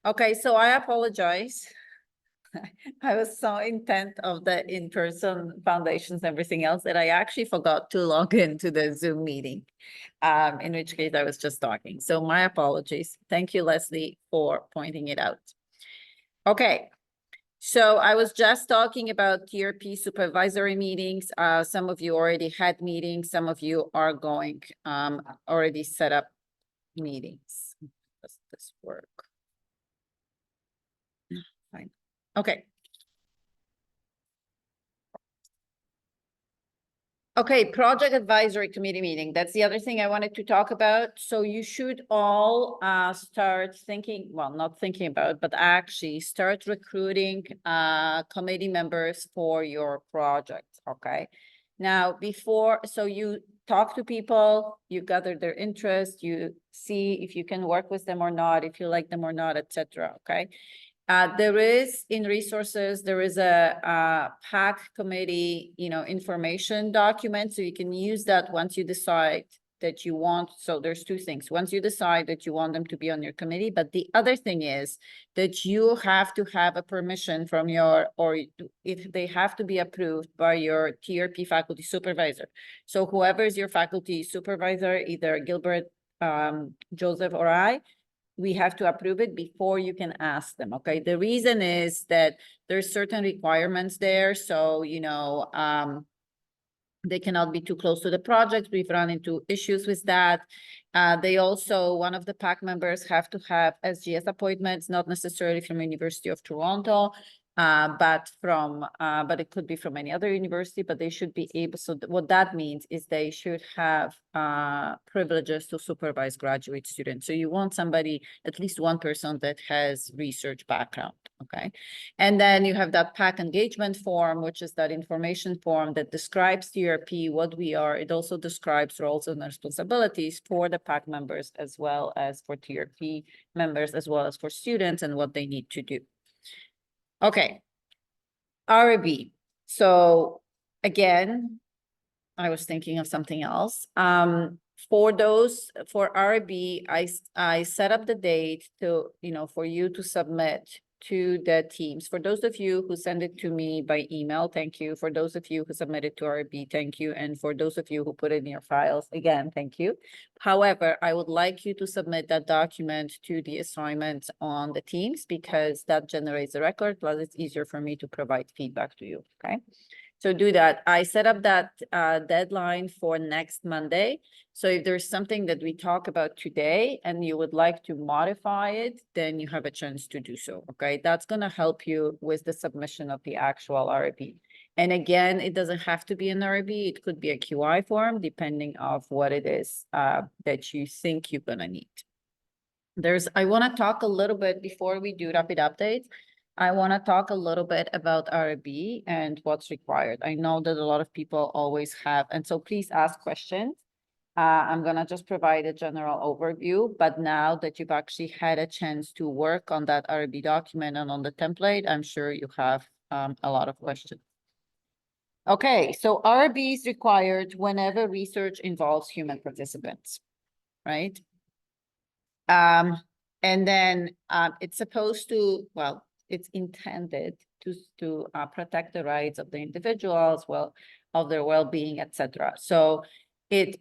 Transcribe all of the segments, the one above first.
Okay, so I apologize. I was so intent of the in-person foundations and everything else that I actually forgot to log into the Zoom meeting. In which case I was just talking. So my apologies. Thank you, Leslie, for pointing it out. Okay. So I was just talking about TRP supervisory meetings. Some of you already had meetings. Some of you are going already set up meetings. Does this work? Fine. Okay. Okay, project advisory committee meeting. That's the other thing I wanted to talk about. So you should all start thinking, well, not thinking about, but actually start recruiting committee members for your project. Okay. Now, so you talk to people, you gather their interest, you see if you can work with them or not, if you like them or not, etc. Okay. There is in resources, there is a PAC committee, information document. So you can use that once you decide that you want. So there's two things. Once you decide that you want them to be on your committee, but the other thing is that you have to have a permission from or if they have to be approved by your TRP faculty supervisor. So whoever is your faculty supervisor, either Gilbert, Joseph, or I, we have to approve it before you can ask them. Okay. The reason is that there's certain requirements there. So, they cannot be too close to the project. We've run into issues with that. They also, one of the PAC members have to have SGS appointments, not necessarily from University of Toronto, but it could be from any other university, but they should be able, so what that means is they should have privileges to supervise graduate students. So you want somebody, at least one person that has research background, okay? And then you have that PAC engagement form, which is that information form that describes TRP, what we are. It also describes roles and responsibilities for the PAC members, as well as for TRP members, as well as for students and what they need to do. Okay, RB. So again, I was thinking of something else. For RB, I set up the date to, for you to submit to the teams. For those of you who send it to me by email, thank you. For those of you who submitted to RB, thank you. And for those of you who put it in your files, again, thank you. However, I would like you to submit that document to the assignment on the teams, because that generates a record, plus it's easier for me to provide feedback to you, okay? So do that. I set up that deadline for next Monday. So if there's something that we talk about today and you would like to modify it, then you have a chance to do so, okay? That's gonna help you with the submission of the actual RFP. And again, it doesn't have to be an RFP. It could be a QI form, depending on what it is that you think you're gonna need. I wanna talk a little bit before we do rapid updates. I want to talk a little bit about RB and what's required. I know that a lot of people always have, and so please ask questions. I'm going to just provide a general overview, but now that you've actually had a chance to work on that RB document and on the template, I'm sure you have a lot of questions. Okay, so RB is required whenever research involves human participants, right? And then it's supposed to, well, it's intended to protect the rights of the individuals, of their well-being, etc. So it's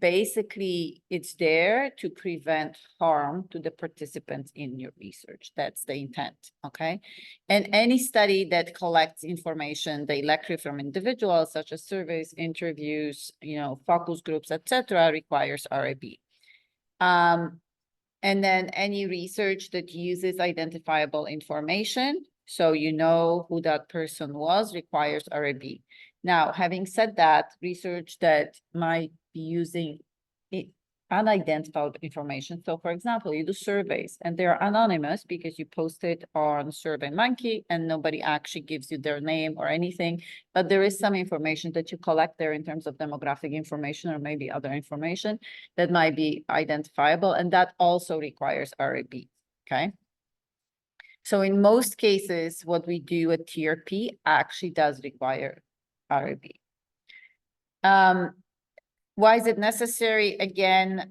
there to prevent harm to the participants in your research. That's the intent, okay? And any study that collects information directly from individuals, such as surveys, interviews, focus groups, etc., requires RAB. And then any research that uses identifiable information, so you know who that person was, requires RAB. Now, having said that, research that might be using unidentified information. So for example, you do surveys and they're anonymous because you post it on SurveyMonkey and nobody actually gives you their name or anything, but there is some information that you collect there in terms of demographic information or maybe other information that might be identifiable, and that also requires RAB, okay? So in most cases, what we do at TRP actually does require RAB. Why is it necessary? Again,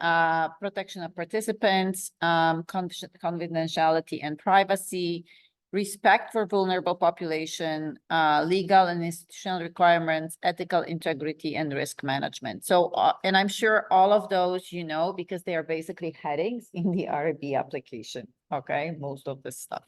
protection of participants, confidentiality and privacy, respect for vulnerable population, legal and institutional requirements, ethical integrity, and risk management. So, and I'm sure all of those, you know, because they are basically headings in the RB application, okay? Most of this stuff.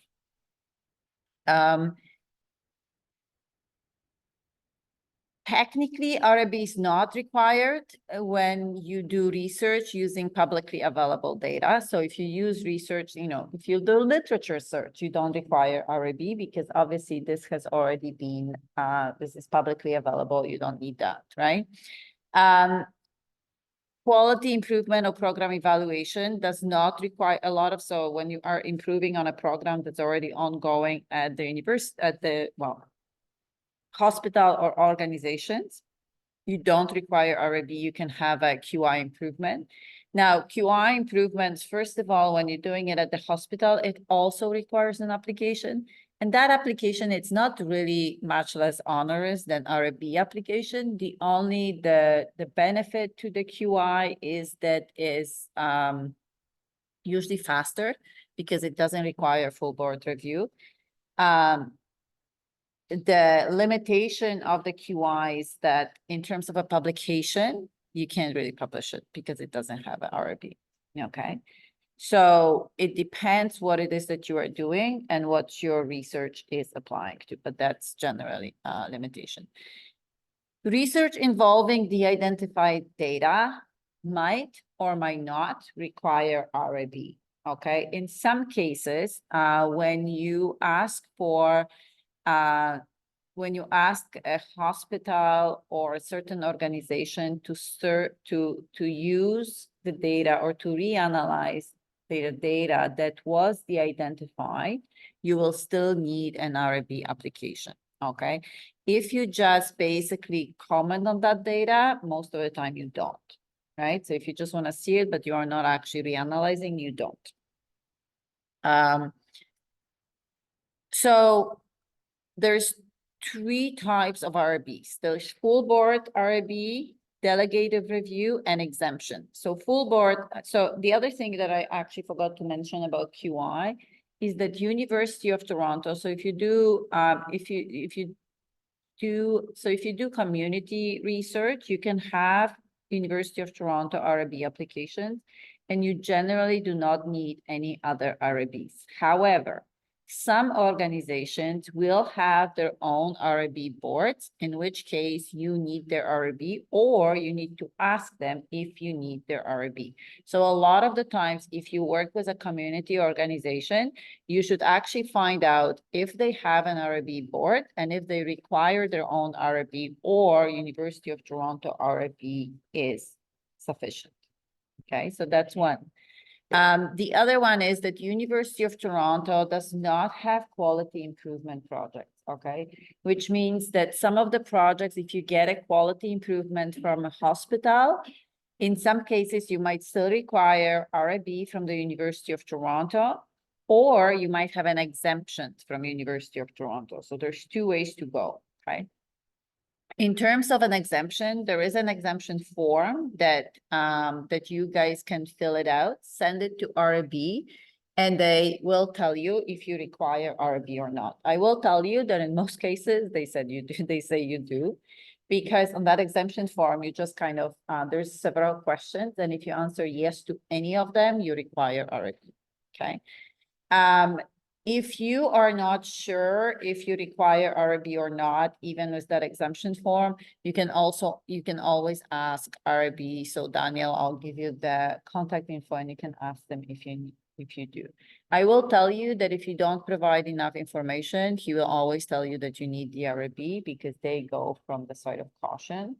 Technically, RB is not required when you do research using publicly available data. So if you use research, you know, if you do literature search, you don't require RB because obviously this has already been, this is publicly available. You don't need that, right? Quality improvement or program evaluation does not require a lot of, so when you are improving on a program that's already ongoing at the university, at the, well, hospital or organizations, you don't require RB, you can have a QI improvement. Now, QI improvements, first of all, when you're doing it at the hospital, it also requires an application. And that application, it's not really much less onerous than RB application. The only, the benefit to the QI is that is usually faster because it doesn't require full board review. The limitation of the QI is that in terms of a publication, you can't really publish it because it doesn't have an RB, okay? So it depends what it is that you are doing and what your research is applying to, but that's generally a limitation. Research involving the identified data might or might not require RB, okay? In some cases, when you ask for when you ask a hospital or a certain organization to use the data or to reanalyze the data that was de-identified, you will still need an RB application, okay? If you just basically comment on that data, most of the time you don't, right? So if you just want to see it, but you are not actually reanalyzing, you don't. So there's three types of RBs. There's full board RB, delegated review, and exemption. So full board, so the other thing that I actually forgot to mention about QI is that University of Toronto, so if you do, if you do community research, you can have University of Toronto RB applications, and you generally do not need any other RBs. However, some organizations will have their own RB boards, in which case you need their RB, or you need to ask them if you need their RB. So a lot of the times, if you work with a community organization, you should actually find out if they have an RB board and if they require their own RB, or University of Toronto RB is sufficient. Okay, so that's one. The other one is that University of Toronto does not have quality improvement projects, okay? Which means that some of the projects, if you get a quality improvement from a hospital, in some cases, you might still require RIB from the University of Toronto, or you might have an exemption from University of Toronto. So there's two ways to go, right? In terms of an exemption, there is an exemption form that that you guys can fill it out, send it to RB, and they will tell you if you require RB or not. I will tell you that in most cases, they said you do, they say you do, because on that exemption form, you just kind of, there's several questions, and if you answer yes to any of them, you require RB, okay? If you are not sure if you require RB or not, even with that exemption form, you can always ask RB. So Daniel, I'll give you the contact info and you can ask them if you do. I will tell you that if you don't provide enough information, he will always tell you that you need the RB because they go from the side of caution.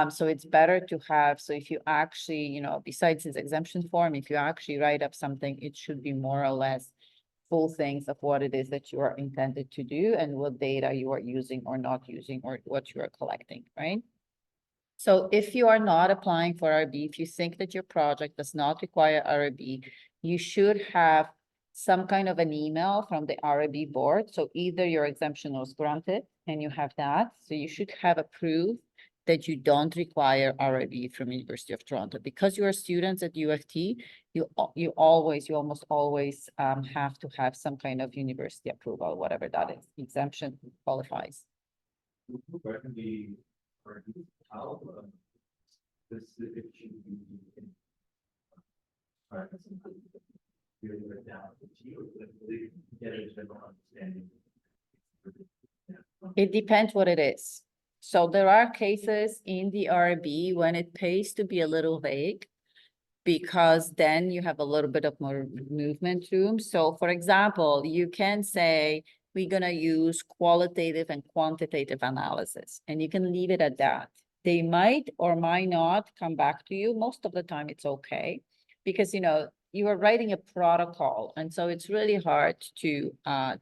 So it's better to have, so if you actually, you know, besides his exemption form, if you actually write up something, it should be more or less full things of what it is that you are intended to do and what data you are using or not using or what you are collecting, right? So if you are not applying for RB, if you think that your project does not require RB, you should have some kind of an email from the RB board. So either your exemption was granted and you have that, so you should have a proof that you don't require RIB from University of Toronto. Because you are students at U of T, you almost always have to have some kind of university approval, whatever that is, exemption qualifies. How this it should be really right now get a general understanding. It depends what it is. So there are cases in the RB when it pays to be a little vague, because then you have a little bit of more movement room. So for example, you can say, we're gonna use qualitative and quantitative analysis, and you can leave it at that. They might or might not come back to you. Most of the time it's okay, because you are writing a protocol, and so it's really hard to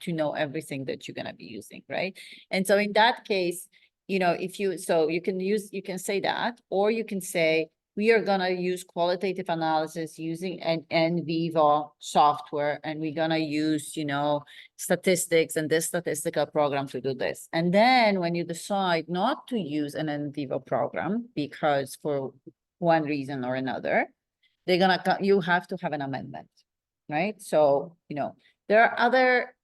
know everything that you're gonna be using, right? And so in that case, if you can say that, or you can say, we are gonna use qualitative analysis using an NVivo software, and we're gonna use, statistics and this statistical program to do this. And then when you decide not to use an NVivo program, because for one reason or another, you have to have an amendment, right? So, there are other.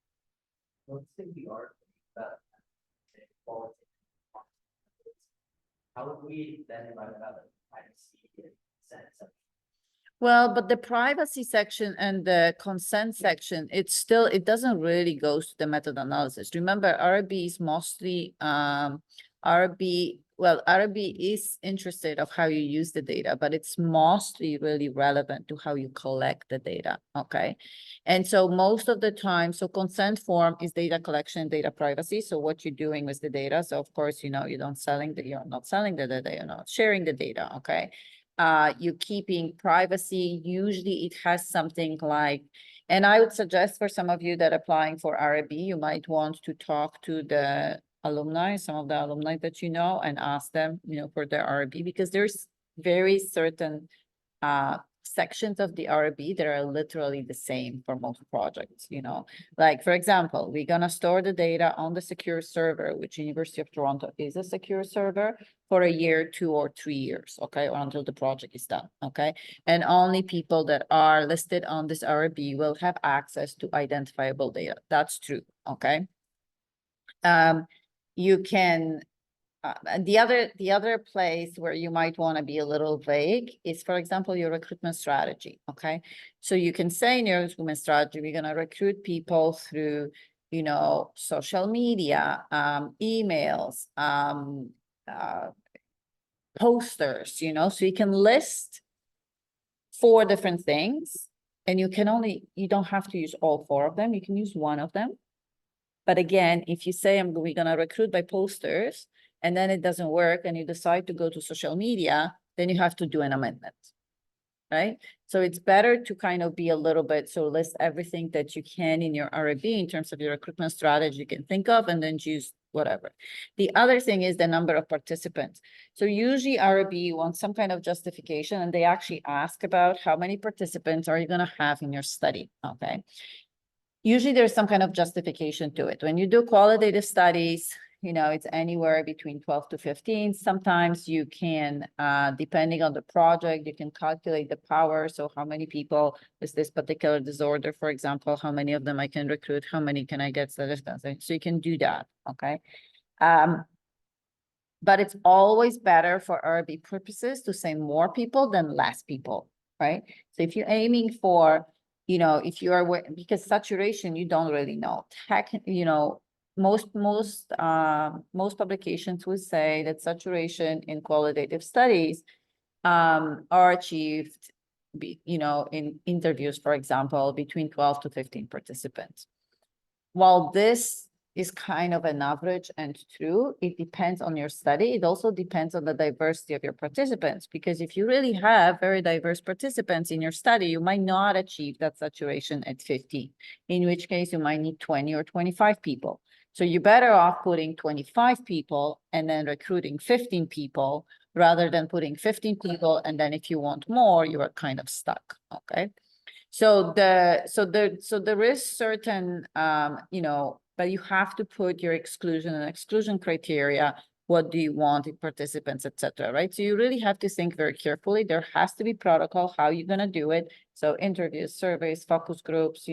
Let's say we are how would we then write about the privacy sense of Well, but the privacy section and the consent section, it doesn't really go to the method analysis. Remember, RB is mostly RB is interested of how you use the data, but it's mostly really relevant to how you collect the data, okay? And so most of the time, so consent form is data collection, data privacy. So what you're doing with the data. So of course, you're not selling the data, you're not sharing the data, okay? You're keeping privacy. Usually it has something like, and I would suggest for some of you that are applying for RIB, you might want to talk to the alumni, some of the alumni that and ask them, for their RIB, because there's very certain sections of the RIB that are literally the same for most projects, like for example, we're gonna store the data on the secure server, which University of Toronto is a secure server, for a year, 2 or 3 years, okay, or until the project is done, okay? And only people that are listed on this RIB will have access to identifiable data. That's true, okay? You can, and the other place where you might want to be a little vague is, for example, your recruitment strategy, okay? So you can say in your recruitment strategy, we're going to recruit people through, social media, emails, posters, so you can list 4 different things, and you don't have to use all 4 of them. You can use one of them. But again, if you say we're going to recruit by posters, and then it doesn't work, and you decide to go to social media, then you have to do an amendment, right? So it's better to kind of be a little bit, so list everything that you can in your RIB in terms of your recruitment strategy you can think of, and then choose whatever. The other thing is the number of participants. So usually RIB wants some kind of justification, and they actually ask about how many participants are you going to have in your study, okay? Usually there's some kind of justification to it. When you do qualitative studies, it's anywhere between 12 to 15. Sometimes you can, depending on the project, you can calculate the power. So how many people with this particular disorder, for example, how many of them I can recruit, how many can I get statistics? So you can do that, okay? But it's always better for RB purposes to say more people than less people, right? So if you're aiming for, if you are, because saturation, you don't really know. Most publications would say that saturation in qualitative studies are achieved, in interviews, for example, between 12 to 15 participants. While this is kind of an average and true, it depends on your study. It also depends on the diversity of your participants, because if you really have very diverse participants in your study, you might not achieve that saturation at 50, in which case you might need 20 or 25 people. So you're better off putting 25 people and then recruiting 15 people, rather than putting 15 people, and then if you want more, you are kind of stuck, okay? So there is certain, but you have to put your inclusion and exclusion criteria What do you want in participants, etc. Right? So you really have to think very carefully. There has to be protocol, how you're gonna do it. So interviews, surveys, focus groups,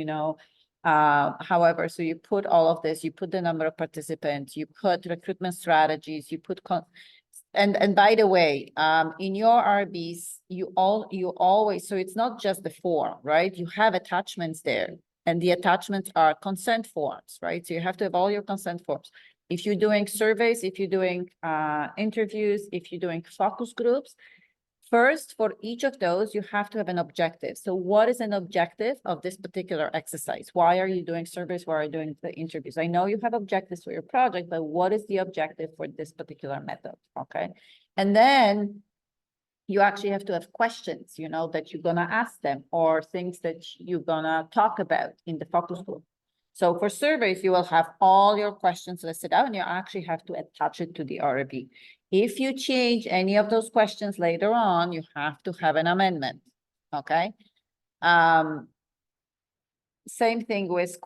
however, so you put all of this, you put the number of participants, you put recruitment strategies, you put and by the way, in your RBs, you always, so it's not just the form, right? You have attachments there, and the attachments are consent forms, right? So you have to have all your consent forms. If you're doing surveys, if you're doing interviews, if you're doing focus groups, first, for each of those, you have to have an objective. So what is an objective of this particular exercise? Why are you doing surveys? Why are you doing the interviews? I know you have objectives for your project, but what is the objective for this particular method? Okay. And then you actually have to have questions, that you're gonna ask them, or things that you're gonna talk about in the focus group. So for surveys, you will have all your questions listed out, and you actually have to attach it to the RFP. If you change any of those questions later on, you have to have an amendment, okay? Same thing with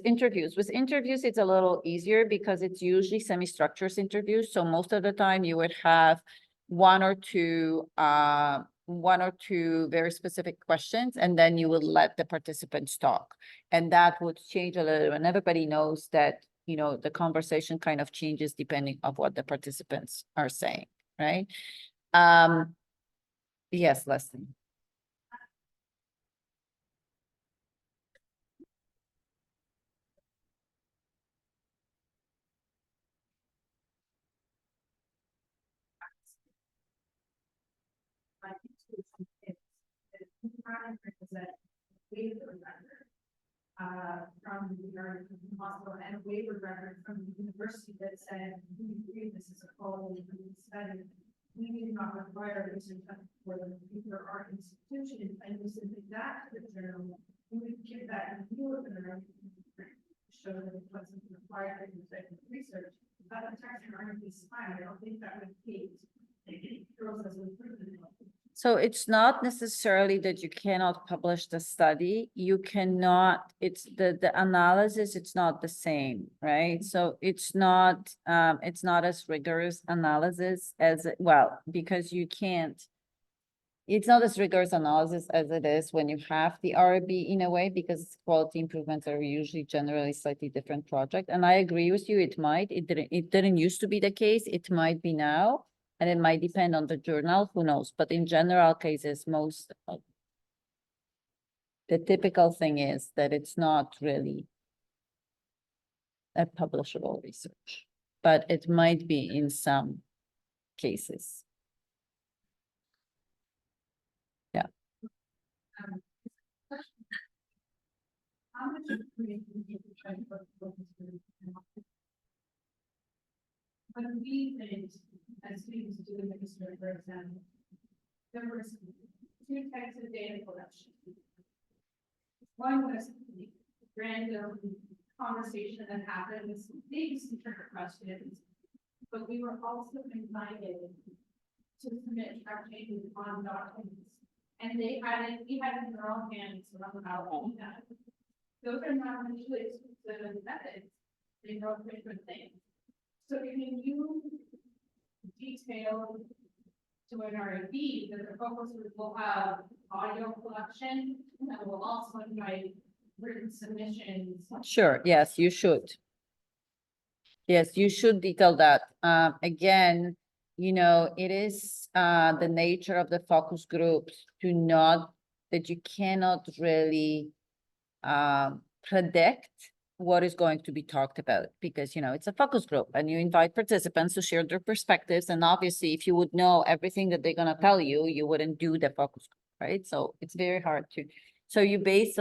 interviews. With interviews, it's a little easier because it's usually semi-structured interviews. So most of the time you would have one or two very specific questions, and then you will let the participants talk. And that would change a little, and everybody knows that, the conversation kind of changes depending on what the participants are saying, right? Yes, Leslie. From the hospital and a waiver record from the university that said, we agree this is a quality study. We do not require research for the particular art institution, and we submit that to the journal. We would give that in view of the show that it wasn't required in research. But the text and art is fine. I don't think that would be throws us improvement. So it's not necessarily that you cannot publish the study. You cannot, it's the analysis, it's not the same, right? So it's not as rigorous analysis as, because you can't, it's not as rigorous analysis as it is when you have the RB in a way, because quality improvements are usually generally slightly different project. And I agree with you, it didn't used to be the case, it might be now. And it might depend on the journal, who knows? But in general cases, the typical thing is that it's not really a publishable research, but it might be in some cases. Yeah. How much information do you try to put when we did, as students do the history, for example, there were two types of data collection. One was the random conversation that happened with some things and trigger questions, but we were also invited to submit track changes on documents. And we had it in their own hands around how to do that. Those are not mutually exclusive methods. They wrote different things. So can you detail to an RFP that the focus group will have audio collection that will also invite written submissions? Sure, yes, you should. Yes, you should detail that. Again, it is the nature of the focus groups that you cannot really predict what is going to be talked about, because it's a focus group and you invite participants to share their perspectives, and obviously if you would know everything that they're going to tell you, you wouldn't do the focus group, right? So it's very hard to, so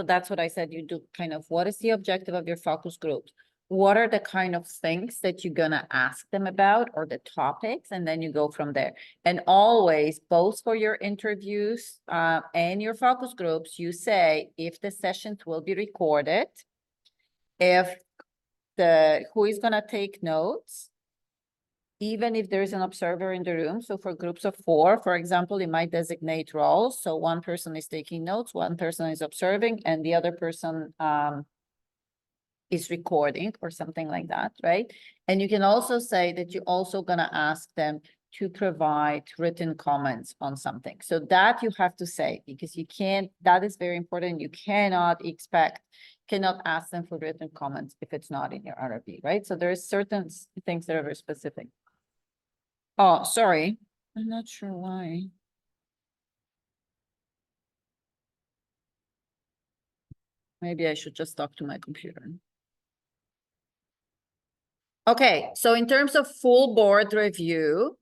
that's what I said, you do kind of, what is the objective of your focus groups? What are the kind of things that you're gonna ask them about, or the topics, and then you go from there. And always, both for your interviews and your focus groups, you say if the sessions will be recorded, if who is gonna take notes, even if there's an observer in the room. So for groups of 4, for example, you might designate roles. So one person is taking notes, one person is observing, and the other person is recording or something like that, right? And you can also say that you're also gonna ask them to provide written comments on something. So that you have to say, because you can't, that is very important. You cannot ask them for written comments if it's not in your RFP, right? So there are certain things that are very specific. Oh, sorry. I'm not sure why. Maybe I should just talk to my computer. Okay, so in terms of full board review,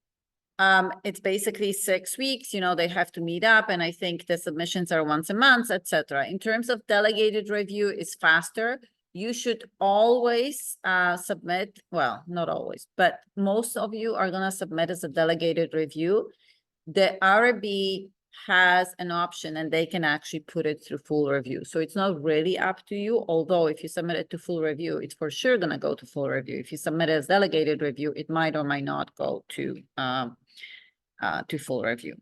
it's basically 6 weeks, you know, they have to meet up, and I think the submissions are once a month, etc. In terms of delegated review, is faster. You should always submit, well, not always, but most of you are gonna submit as a delegated review. The RB has an option and they can actually put it through full review. So it's not really up to you, although if you submit it to full review, it's for sure gonna go to full review. If you submit it as delegated review, it might or might not go to full review.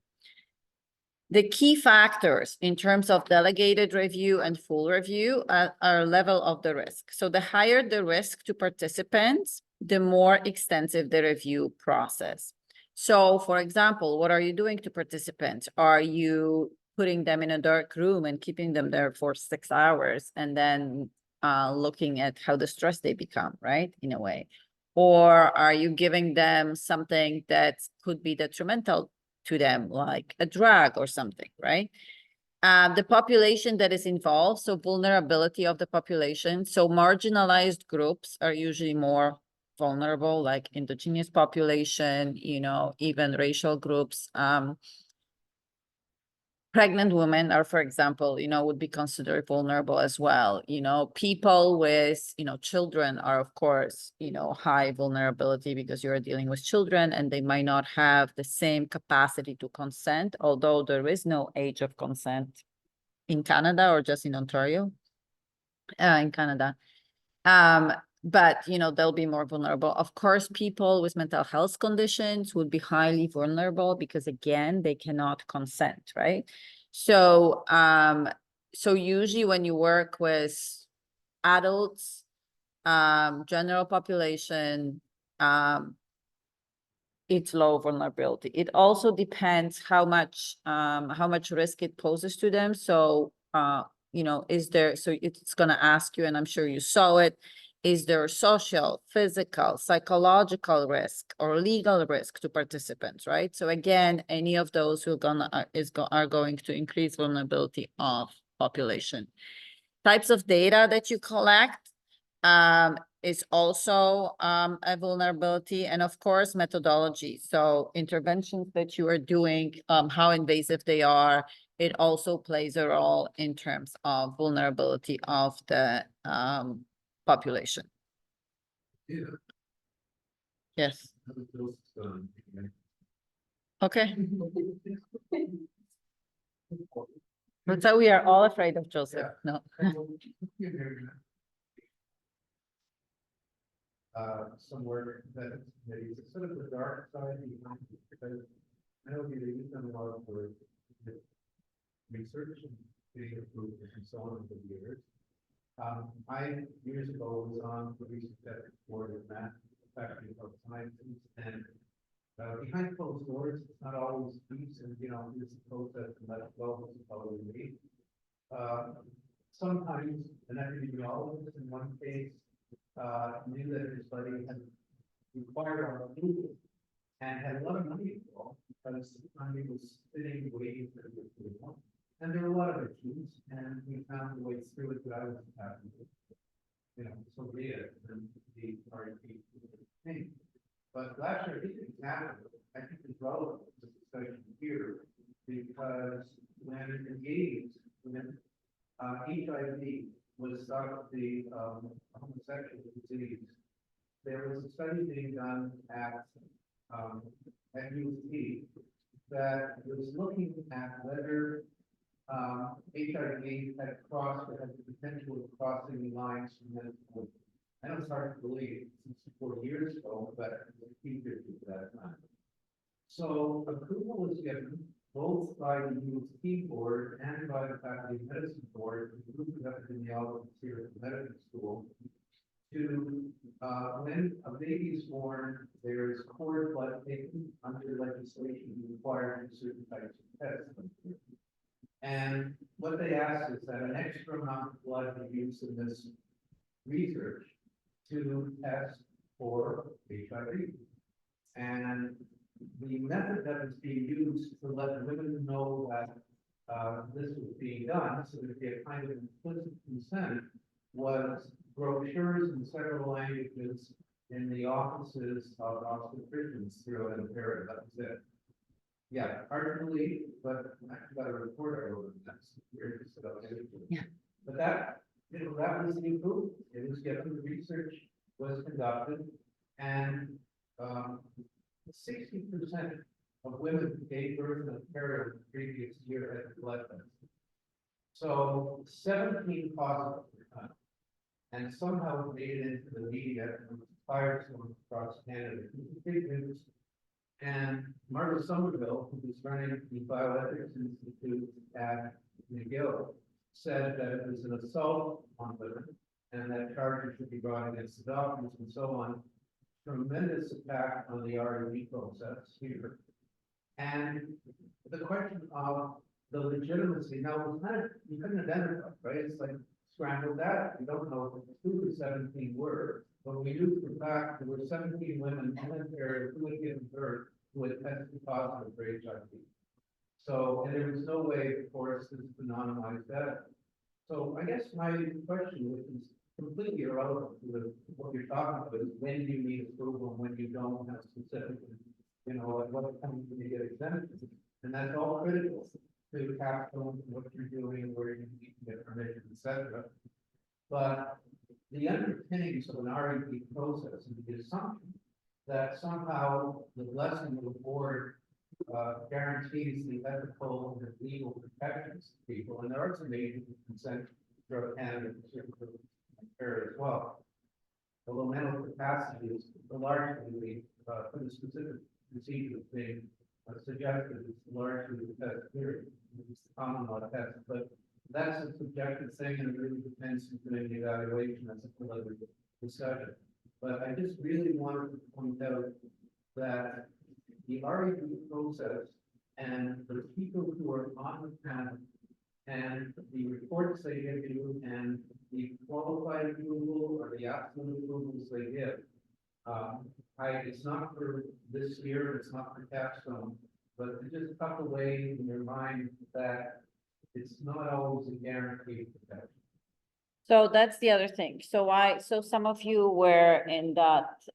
The key factors in terms of delegated review and full review are level of the risk. So the higher the risk to participants, the more extensive the review process. So for example, what are you doing to participants? Are you putting them in a dark room and keeping them there for 6 hours and then looking at how distressed they become, right? In a way. Or are you giving them something that could be detrimental to them, like a drug or something, right? The population that is involved, so vulnerability of the population. So marginalized groups are usually more vulnerable, like indigenous population, you know, even racial groups. Pregnant women are, for example, you know, would be considered vulnerable as well. You know, people with, you know, children are, of course, you know, high vulnerability because you're dealing with children and they might not have the same capacity to consent, although there is no age of consent in Canada or just in Ontario, in Canada. But, you know, they'll be more vulnerable. Of course, people with mental health conditions would be highly vulnerable because, again, they cannot consent, right? So, so usually when you work with adults, general population, it's low vulnerability. It also depends how much risk it poses to them. So, you know, so it's gonna ask you, and I'm sure you saw it, is there social, physical, psychological risk or legal risk to participants, right? So again, any of those who are going to increase vulnerability of population. Types of data that you collect is also a vulnerability, and of course, methodology. So interventions that you are doing, how invasive they are, it also plays a role in terms of vulnerability of the population. Yeah. Yes. Okay. But so we are all afraid of Joseph. No. Somewhere that maybe it's sort of the dark side behind it, because I know they use them a lot for research and being approved and so on over the years. I years ago was on the research ethics board of math, faculty of sciences, and behind closed doors, it's not always peace, and you know, you're supposed to let it go, it's probably me. Sometimes an epidemiologist in one case knew that his study had required our approval and had a lot of money involved because money was sitting waiting for the one. And there were a lot of issues, and we found a way through it that I was happy with. You know, so be it, and the RFP thing. But last year, I think the example, I think is relevant to the discussion here, because when engaged, when HIV was thought the homosexual disease, there was a study being done at UT that was looking at whether HIV had crossed or had the potential of crossing the lines from men to women. I know it's hard to believe since 4 years ago, but it was a key issue at that time. So approval was given both by the UT board and by the faculty medicine board, the group of epidemiologists here at the medical school, to, when a baby is born, there is cord blood taken under legislation requiring certain types of tests. And what they asked is that an extra amount of blood be used in this research to test for HIV. And the method that was being used to let women know that this was being done, so that they had kind of implicit consent, was brochures in several languages in the offices of obstetricians throughout Ontario. That was it. Yeah, hard to believe, but I got a report I wrote. That's weird. Yeah. But that, that was the improvement. It was given, the research was conducted, and 60% of women who gave birth in Ontario the previous year had blood tests. So 17 positive were done, and somehow it made it into the media and fired someone across Canada. It was big news. And Margaret Somerville, who was running the Bioethics Institute at McGill, said that it was an assault on women and that charges should be brought against the doctors and so on. Tremendous attack on the R&D process here. And the question of the legitimacy, now, it was kind of, you couldn't identify, right? It's like scrambled data. We don't know who the 17 were, but we knew for a fact there were 17 women in Ontario who had given birth who had tested positive for HIV. So, and there was no way, of course, to anonymize that. So I guess my question, which is completely irrelevant to what you're talking about, is when do you need approval and when you don't have specific, you know, at what time do you get exempted? And that's all critical to Capstone, what you're doing, where you need to get permission, etc. But the underpinnings of an R&D process and the assumption that somehow the blessing of the board guarantees the ethical and legal protections of people, and there are some agencies consent throughout Canada as well. Although mental capacity is largely for the specific procedure being suggested, it's largely the test theory, it's the common law test, but that's a subjective thing, and it really depends on the evaluation as a political discussion. But I just really wanted to point out that the R&D process and the people who are on the panel and the reports they give you and the qualified approval or the absolute approvals they give, it's not for this year, it's not for Capstone, but to just tuck away in your mind that it's not always a guaranteed protection. So that's the other thing. So some of you were in that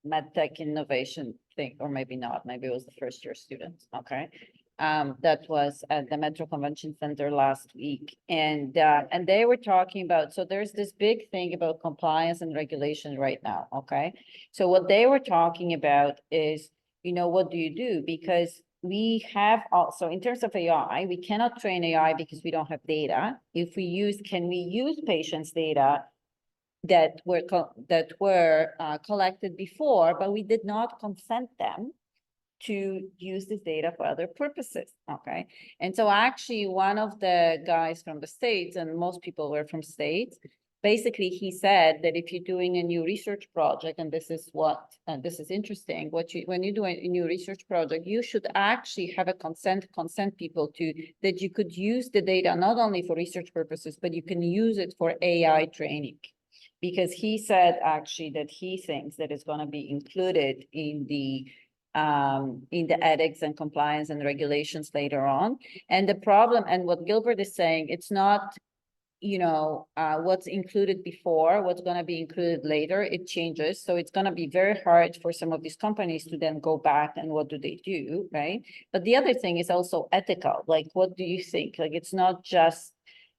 medtech innovation thing, or maybe not, maybe it was the first year students, okay? That was at the Metro Convention Center last week. And they were talking about, so there's this big thing about compliance and regulation right now, okay? So what they were talking about is, you know, what do you do? Because we have also, in terms of AI, we cannot train AI because we don't have data. If we use, can we use patients' data that were collected before, but we did not consent them to use this data for other purposes, okay? And so actually one of the guys from the States, and most people were from States, basically he said that if you're doing a new research project, and this is what, and this is interesting, when you do a new research project, you should actually have a consent people to, that you could use the data not only for research purposes, but you can use it for AI training. Because he said actually that he thinks that it's gonna be included in the ethics and compliance and regulations later on. And the problem, and what Gilbert is saying, it's not, you know, what's included before, what's going to be included later, it changes. So it's going to be very hard for some of these companies to then go back and what do they do, right? But the other thing is also ethical. Like, what do you think? Like, it's not just,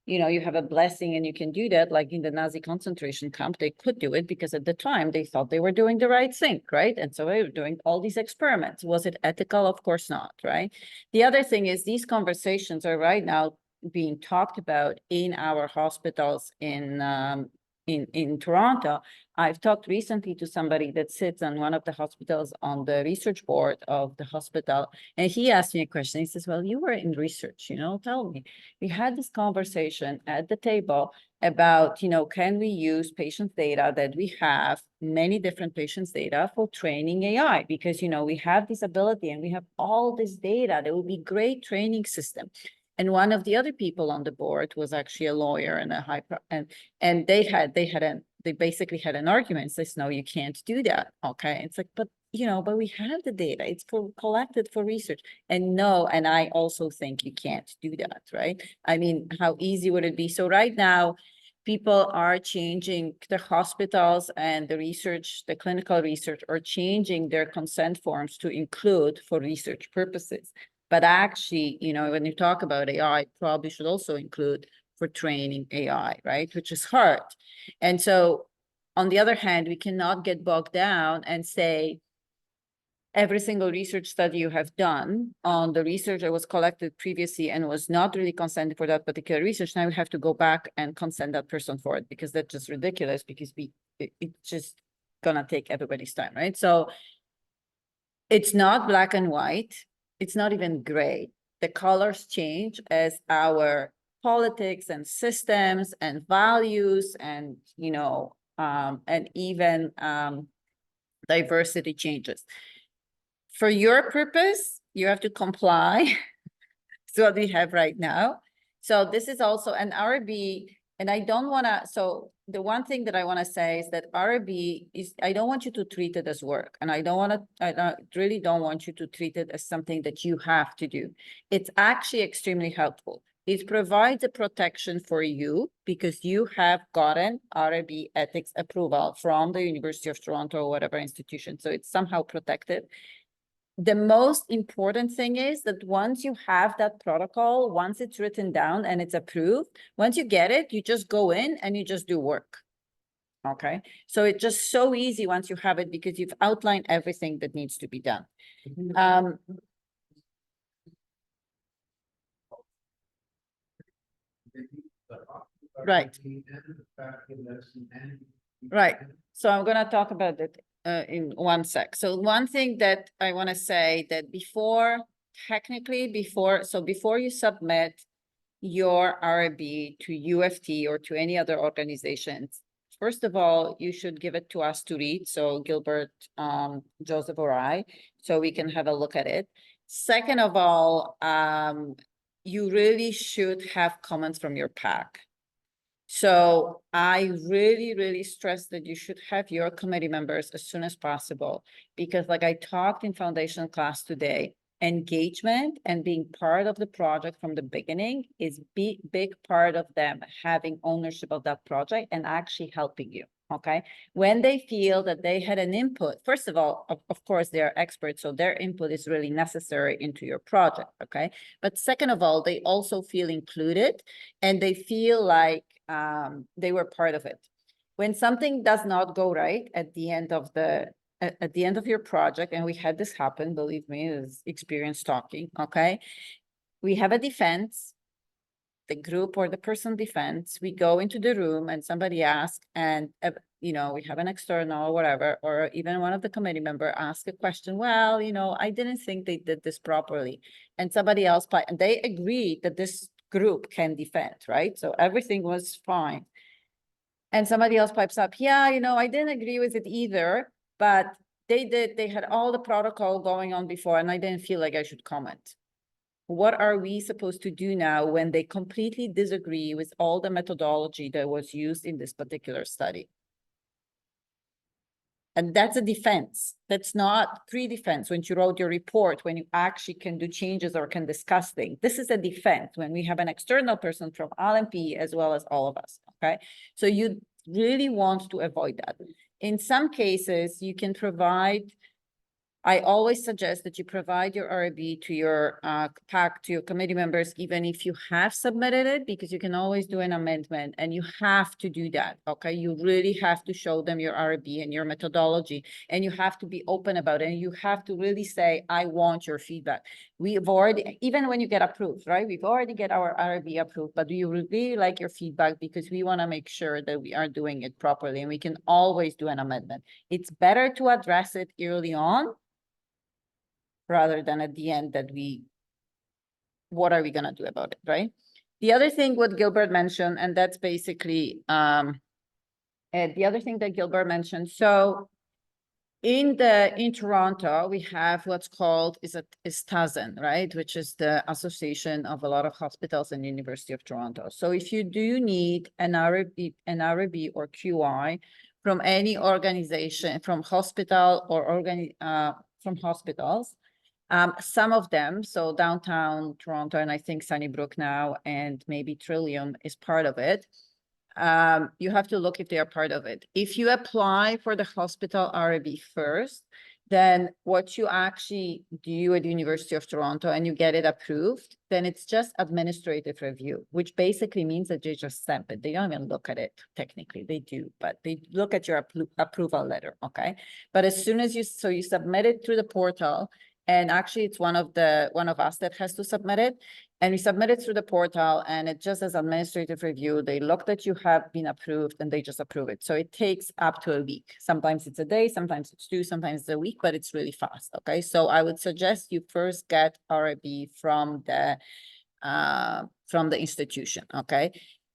you know, you have a blessing and you can do that. Like in the Nazi concentration camp, they could do it because at the time they thought they were doing the right thing, right? And so they were doing all these experiments. Was it ethical? Of course not, right? The other thing is these conversations are right now being talked about in our hospitals in in Toronto. I've talked recently to somebody that sits on one of the hospitals on the research board of the hospital, and he asked me a question. He says, well, you were in research, tell me. We had this conversation at the table about, can we use patient data that we have, many different patients' data for training AI? Because, we have this ability and we have all this data. There would be great training system. And one of the other people on the board was actually a lawyer and and they basically had an argument. Says, no, you can't do that. Okay. It's like, but we have the data. It's collected for research. And no, and I also think you can't do that, right? I mean, how easy would it be? So right now, people are changing the hospitals and the clinical research are changing their consent forms to include for research purposes. But actually, when you talk about AI, probably should also include for training AI, right? Which is hard. And so on the other hand, we cannot get bogged down and say, every single research study you have done on the research that was collected previously and was not really consented for that particular research, now we have to go back and consent that person for it, because that's just ridiculous, because it's just gonna take everybody's time, right? So it's not black and white. It's not even gray. The colors change as our politics and systems and values and, and even diversity changes. For your purpose, you have to comply to what we have right now. So this is also an RB, and I don't want to, so the one thing that I want to say is that RB is, I don't want you to treat it as work, and I really don't want you to treat it as something that you have to do. It's actually extremely helpful. It provides a protection for you because you have gotten RB ethics approval from the University of Toronto or whatever institution. So it's somehow protected. The most important thing is that once you have that protocol, once it's written down and it's approved, once you get it, you just go in and you just do work. Okay. So it's just so easy once you have it because you've outlined everything that needs to be done. Right. Right. So I'm going to talk about it in one sec. So one thing that I want to say that before you submit your RB to UFT or to any other organizations, first of all, you should give it to us to read. So Gilbert, Joseph, or I, so we can have a look at it. Second of all, you really should have comments from your PAC. So I really, really stress that you should have your committee members as soon as possible, because like I talked in foundation class today, engagement and being part of the project from the beginning is big part of them having ownership of that project and actually helping you. Okay. When they feel that they had an input, first of all, of course, they're experts, so their input is really necessary into your project. Okay. But second of all, they also feel included and they feel like they were part of it. When something does not go right at the end of your project, and we had this happen, believe me, is experience talking, okay? We have a defense, the group or the person defense, we go into the room and somebody asks, and we have an external or whatever, or even one of the committee member ask a question, well, I didn't think they did this properly. And somebody else, and they agreed that this group can defend, right? So everything was fine. And somebody else pipes up, yeah, I didn't agree with it either, but they had all the protocol going on before and I didn't feel like I should comment. What are we supposed to do now when they completely disagree with all the methodology that was used in this particular study? And that's a defense. That's not pre-defense when you wrote your report, when you actually can do changes or can discuss things. This is a defense when we have an external person from LMP as well as all of us, okay? So you really want to avoid that. In some cases, you can provide, I always suggest that you provide your RB to your PAC, to your committee members, even if you have submitted it, because you can always do an amendment and you have to do that, okay? You really have to show them your RB and your methodology, and you have to be open about it. And you have to really say, I want your feedback. we've already, even when you get approved, right? We've already get our RB approved, but we would really like your feedback because we want to make sure that we are doing it properly and we can always do an amendment. It's better to address it early on rather than at the end that what are we gonna do about it, right? The other thing what Gilbert mentioned, and that's basically, the other thing that Gilbert mentioned, so in Toronto, we have what's called is TASN, right? Which is the association of a lot of hospitals and University of Toronto. So if you do need an RB or QI from any organization, from hospital or from hospitals, some of them, so downtown Toronto, and I think Sunnybrook now, and maybe Trillium is part of it. You have to look if they are part of it. If you apply for the hospital RB first, then what you actually do at the University of Toronto and you get it approved, then it's just administrative review, which basically means that they just stamp it. They don't even look at it technically. They do, but they look at your approval letter, okay? But as soon as you submit it through the portal, and actually it's one of us that has to submit it. And we submit it through the portal and it just as administrative review, they look that you have been approved and they just approve it. So it takes up to a week. Sometimes it's a day, sometimes it's 2, sometimes it's a week, but it's really fast, okay? So I would suggest you first get RIB from the institution, okay?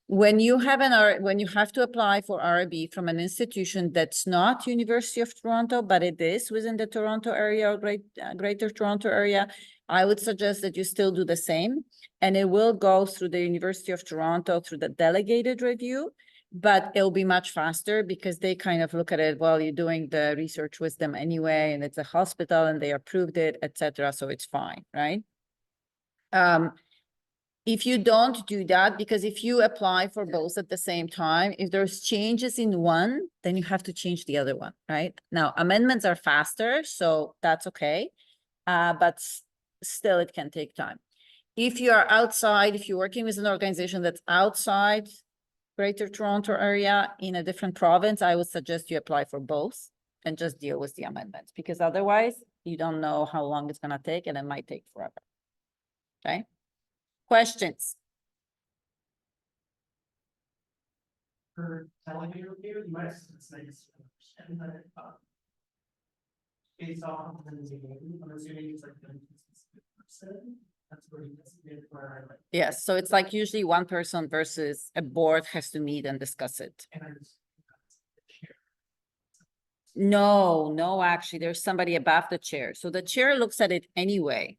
When you have when you have to apply for RIB from an institution that's not University of Toronto, but it is within the Toronto area or Greater Toronto area, I would suggest that you still do the same, and it will go through the University of Toronto through the delegated review, but it'll be much faster because they kind of look at it, well, you're doing the research with them anyway, and it's a hospital and they approved it, etc. So it's fine, right? If you don't do that, because if you apply for both at the same time, if there's changes in one, then you have to change the other one, right? Now, amendments are faster, so that's okay. But still it can take time. If you are outside, if you're working with an organization that's outside Greater Toronto area in a different province, I would suggest you apply for both and just deal with the amendments, because otherwise you don't know how long it's gonna take and it might take forever, okay? Questions? For delegated review, you might have said it's understand that based off of the name, I'm assuming it's like 50%. That's where you designated for like. Yes, so it's like usually one person versus a board has to meet and discuss it. And I'm just- No, actually, there's somebody above the chair. So the chair looks at it anyway.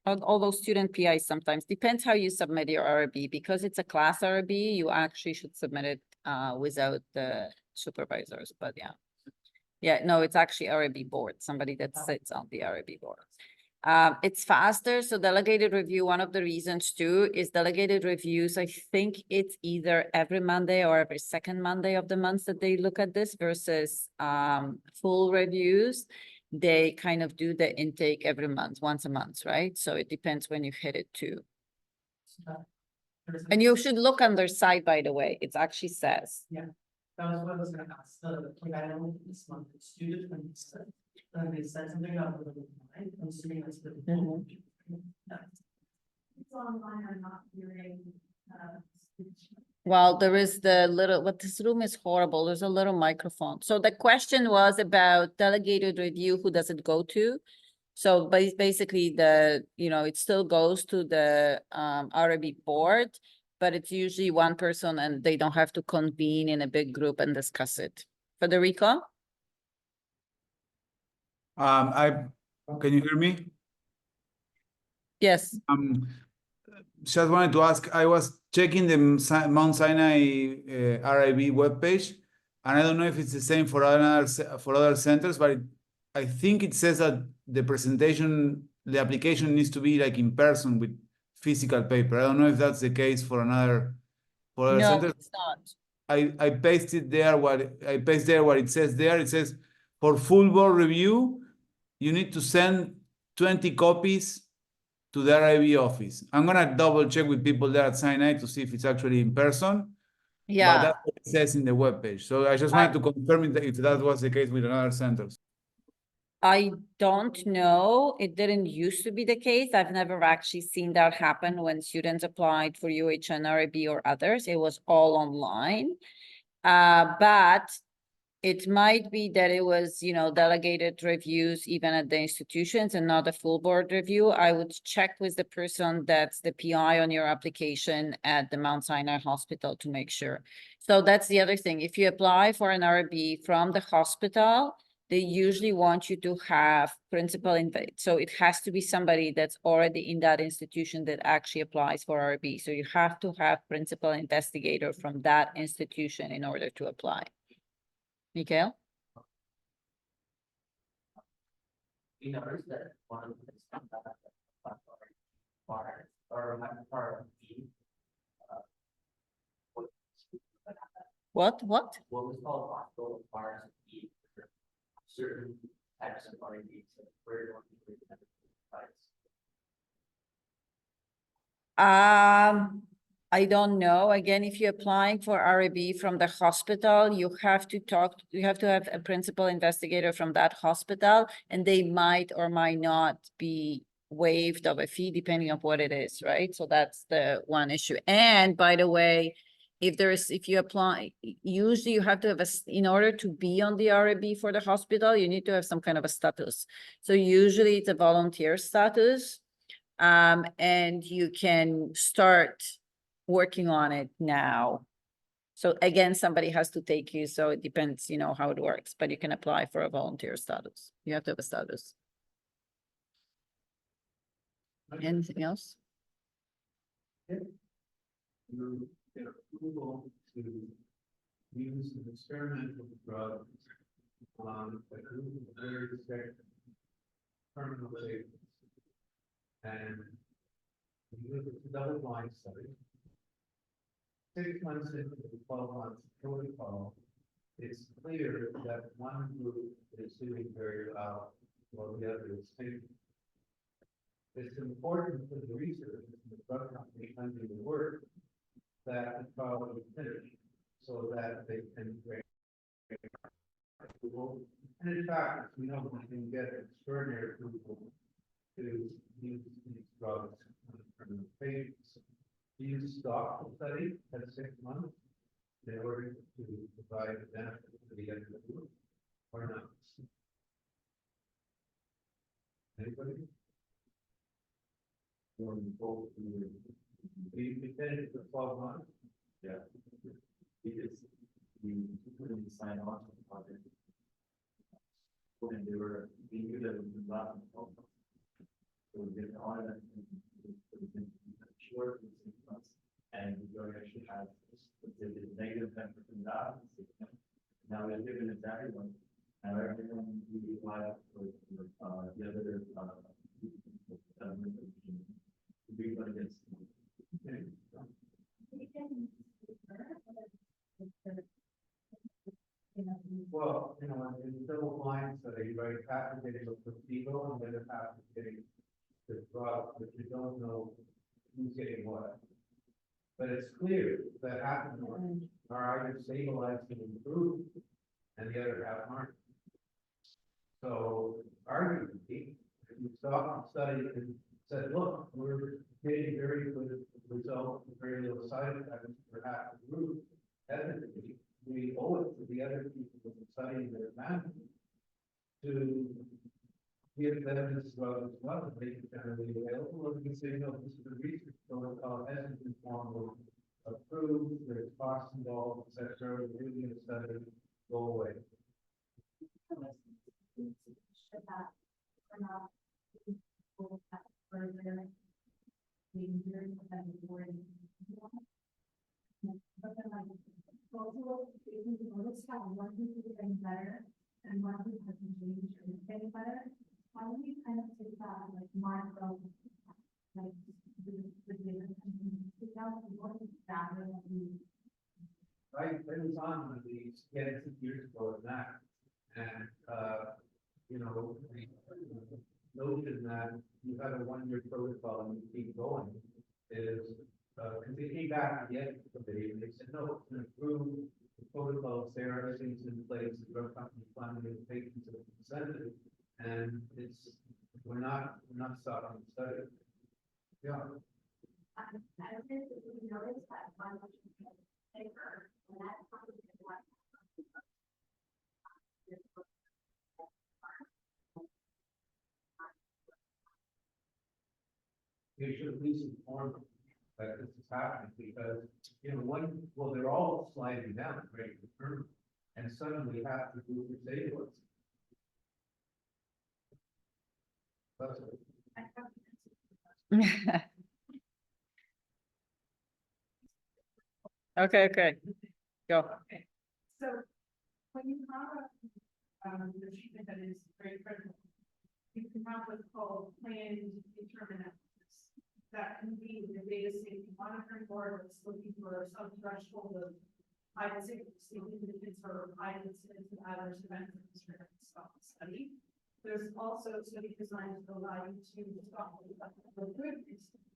Although student PI sometimes depends how you submit your RB, because it's a class RB, you actually should submit it without the supervisors, but yeah. Yeah, no, it's actually RB board, somebody that sits on the RB board. It's faster, so delegated review, one of the reasons too is delegated reviews. I think it's either every Monday or every second Monday of the month that they look at this versus full reviews. They kind of do the intake every month, once a month, right? So it depends when you hit it too. There's And you should look on their site, by the way, it actually says. that was what I was gonna ask, like I know this month, it's due to 27th, and they said something about the line, I'm assuming that's the. Mhm. Yeah. It's online, I'm not hearing, speech. Well, there is the little, but this room is horrible. There's a little microphone. So the question was about delegated review, who does it go to? So basically it still goes to the RB board, but it's usually one person and they don't have to convene in a big group and discuss it. Federico? Can you hear me? Yes. Just wanted to ask, I was checking the Mount Sinai RIB webpage, and I don't know if it's the same for other centers, but I think it says that the application needs to be like in person with physical paper. I don't know if that's the case for other No, centers. it's not. I pasted there what it says there. It says for full board review, you need to send 20 copies to the RIB office. I'm gonna double check with people there at Sinai to see if it's actually in person. But Yeah, that's what it says in the webpage. So I just wanted to confirm if that was the case with another centers. I don't know. It didn't used to be the case. I've never actually seen that happen when students applied for UHN, RIB or others. It was all online. But it might be that it was, you know, delegated reviews even at the institutions and not a full board review. I would check with the person that's the PI on your application at the Mount Sinai Hospital to make sure. So that's the other thing. If you apply for an RB from the hospital, they usually want you to have principal invite. So it has to be somebody that's already in that institution that actually applies for RB. So you have to have principal investigator from that institution in order to apply. Mikael? We noticed that one of the things that or my part of the What? what was called hospital bars the certain types of REBs that we're going to I don't know. Again, if you're applying for RAB from the hospital, you have to have a principal investigator from that hospital, and they might or might not be waived of a fee depending on what it is, right? So that's the one issue. And by the way, if you apply, usually you have to have in order to be on the RAB for the hospital, you need to have some kind of a status. So usually it's a volunteer status. And you can start working on it now. So again, somebody has to take you, so it depends, you know, how it works, but you can apply for a volunteer status. You have to have a status. Anything else? You get approval to use an experimental drug on a group of very sick terminal patients. And you do a double blind study. 6 months into the 12 months protocol, it's clear that one group is doing very well while the other is failing. It's important for the research and the drug company funding the work that the trial is finished so that they can grant approval. And in fact, we know we can get extraordinary approval to use these drugs on patients. Do you stop the study at 6 months in order to provide the benefit to the end of the group or not? Anybody? Do you finish for 12 months? Yeah. Because we couldn't sign on to the project. When we knew that we would not. So we did on it short 6 months, and we don't actually have the negative benefit from that. Now we're given it to everyone. Now everyone we apply for the other big one against. Well, you know, in the double blind study, right, half is getting a placebo and then half is getting the drug, but you don't know who's getting what. But it's clear that half of them are either stabilized and improved, and the other half aren't. So arguably, if you stop the study and said, look, we're getting very good results, very little side effects for half the group, ethically, we owe it to the other people in the study that are managing to give them this drug as well, and make it generally available, or we can say, no, this is a research protocol, hasn't been formally approved, there's costs involved, et cetera, we're doing a study, go away. One who's getting better and one who hasn't changed or is getting better. How do we kind of take that like macro, like the different figure out what is that really? I was on one of these, 6 years ago at that, and, you know, the notion that you have a 1-year protocol and you keep going is, because they came back at the end of the committee and they said, no, it's an improved protocols there, everything's in place, the drug company funding, the patients have consented, And we're not stopping the study. Yeah. I think that we noticed that one paper, and that probably is what. You should at least inform them that this is happening, because, well, they're all sliding down, ready to turn, and suddenly have to do the stabilize. That's what. Okay, go. Okay, so when you have the treatment that is very critical, you can have what's called planned interim analysis. That can be the data safety monitoring board that's looking for some threshold of high significance or high incidence of adverse events in this study. There's also a study designed to allow you to stop the good incident,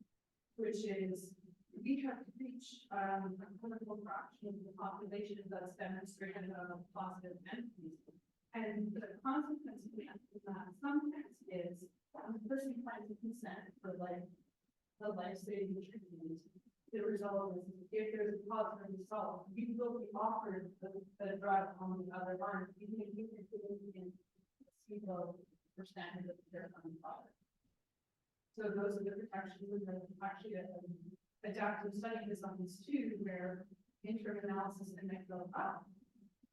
which is we have to reach a clinical fraction of the population that's demonstrated a positive endpoint. And the consequence of that sometimes is the person finds a consent for like a life-saving treatment. The result is if there's a positive result, you will be offered the drug on the other arm, even if you can placebo or standard of care on the product. So those are the protections, and then actually adaptive study designs too, where interim analysis can make go up.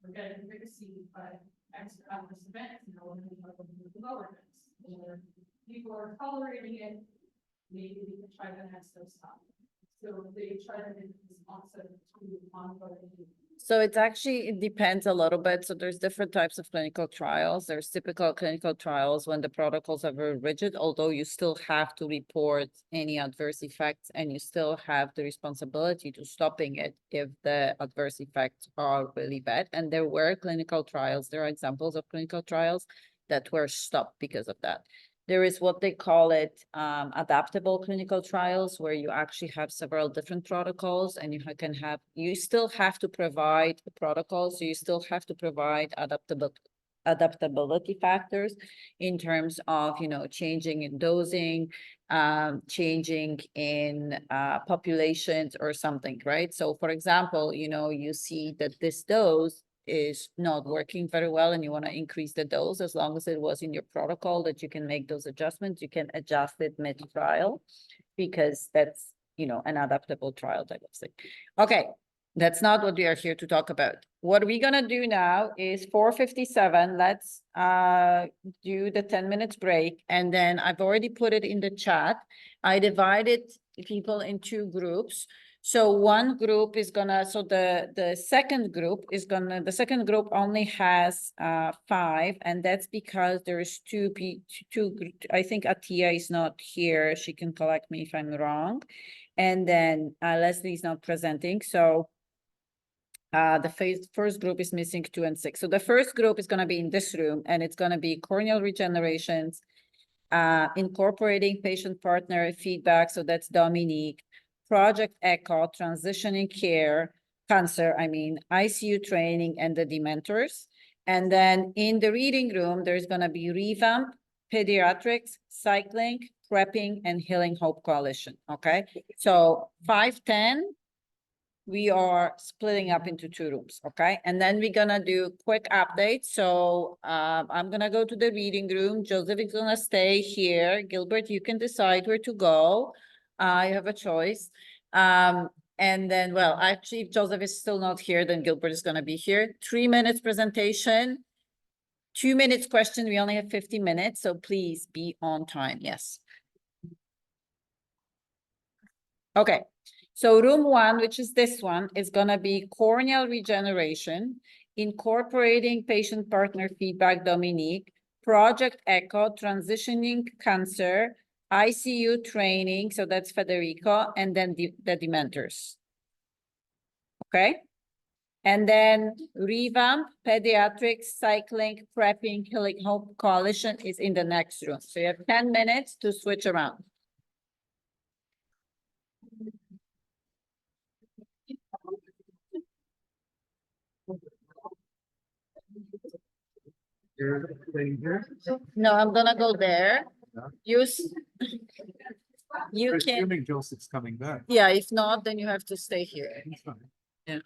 We're getting efficacy, but extra adverse events, when we have lower events, or people are tolerating it, maybe we can try the next stop. So they try to make responsive to ongoing. So it's actually, it depends a little bit. So there's different types of clinical trials. There's typical clinical trials when the protocols are very rigid, although you still have to report any adverse effects and you still have the responsibility to stopping it if the adverse effects are really bad. And there were clinical trials, there are examples of clinical trials that were stopped because of that. There is what they call it adaptable clinical trials, where you actually have several different protocols and you still have to provide the protocols. So you still have to provide adaptability factors in terms of, changing in dosing, changing in populations or something, right? So for example, you see that this dose is not working very well and you want to increase the dose, as long as it was in your protocol that you can make those adjustments, you can adjust it mid-trial, because that's, an adaptable trial type of thing. Okay, that's not what we are here to talk about. What we're gonna do now is 4:57. Let's do the 10 minutes break, and then I've already put it in the chat. I divided people in two groups. So one group is gonna, the second group only has 5, and that's because there's two, I think Atia is not here. She can correct me if I'm wrong. And then Leslie is not presenting. So the first group is missing 2 and 6. So the first group is gonna be in this room, and it's gonna be corneal regenerations, incorporating patient partner feedback. So that's Dominique. Project ECHO, transitioning cancer, ICU training, and the dementors. And then in the reading room, there's gonna be revamp, pediatrics, cycling, prepping, and Healing Hope Coalition, okay? So 5:10, we are splitting up into 2 rooms, okay? And then we're gonna do quick updates. So I'm gonna go to the reading room. Joseph is gonna stay here. Gilbert, you can decide where to go. You have a choice. And then, well, actually, if Joseph is still not here, then Gilbert is gonna be here. 3 minutes presentation, 2 minutes question. We only have 50 minutes, so please be on time, yes. Okay. So room 1, which is this one, is gonna be corneal regeneration, incorporating patient partner feedback, Dominique, Project ECHO, transitioning cancer, ICU training, so that's Federico, and then the dementors. Okay? And then revamp, pediatrics, cycling, prepping, Healing Hope Coalition is in the next room. So you have 10 minutes to switch around. You're staying here? No, I'm gonna go there. Yeah. Use. You can, Assuming Joseph's coming back. yeah, if not, then you have to stay here. He's fine. Yeah.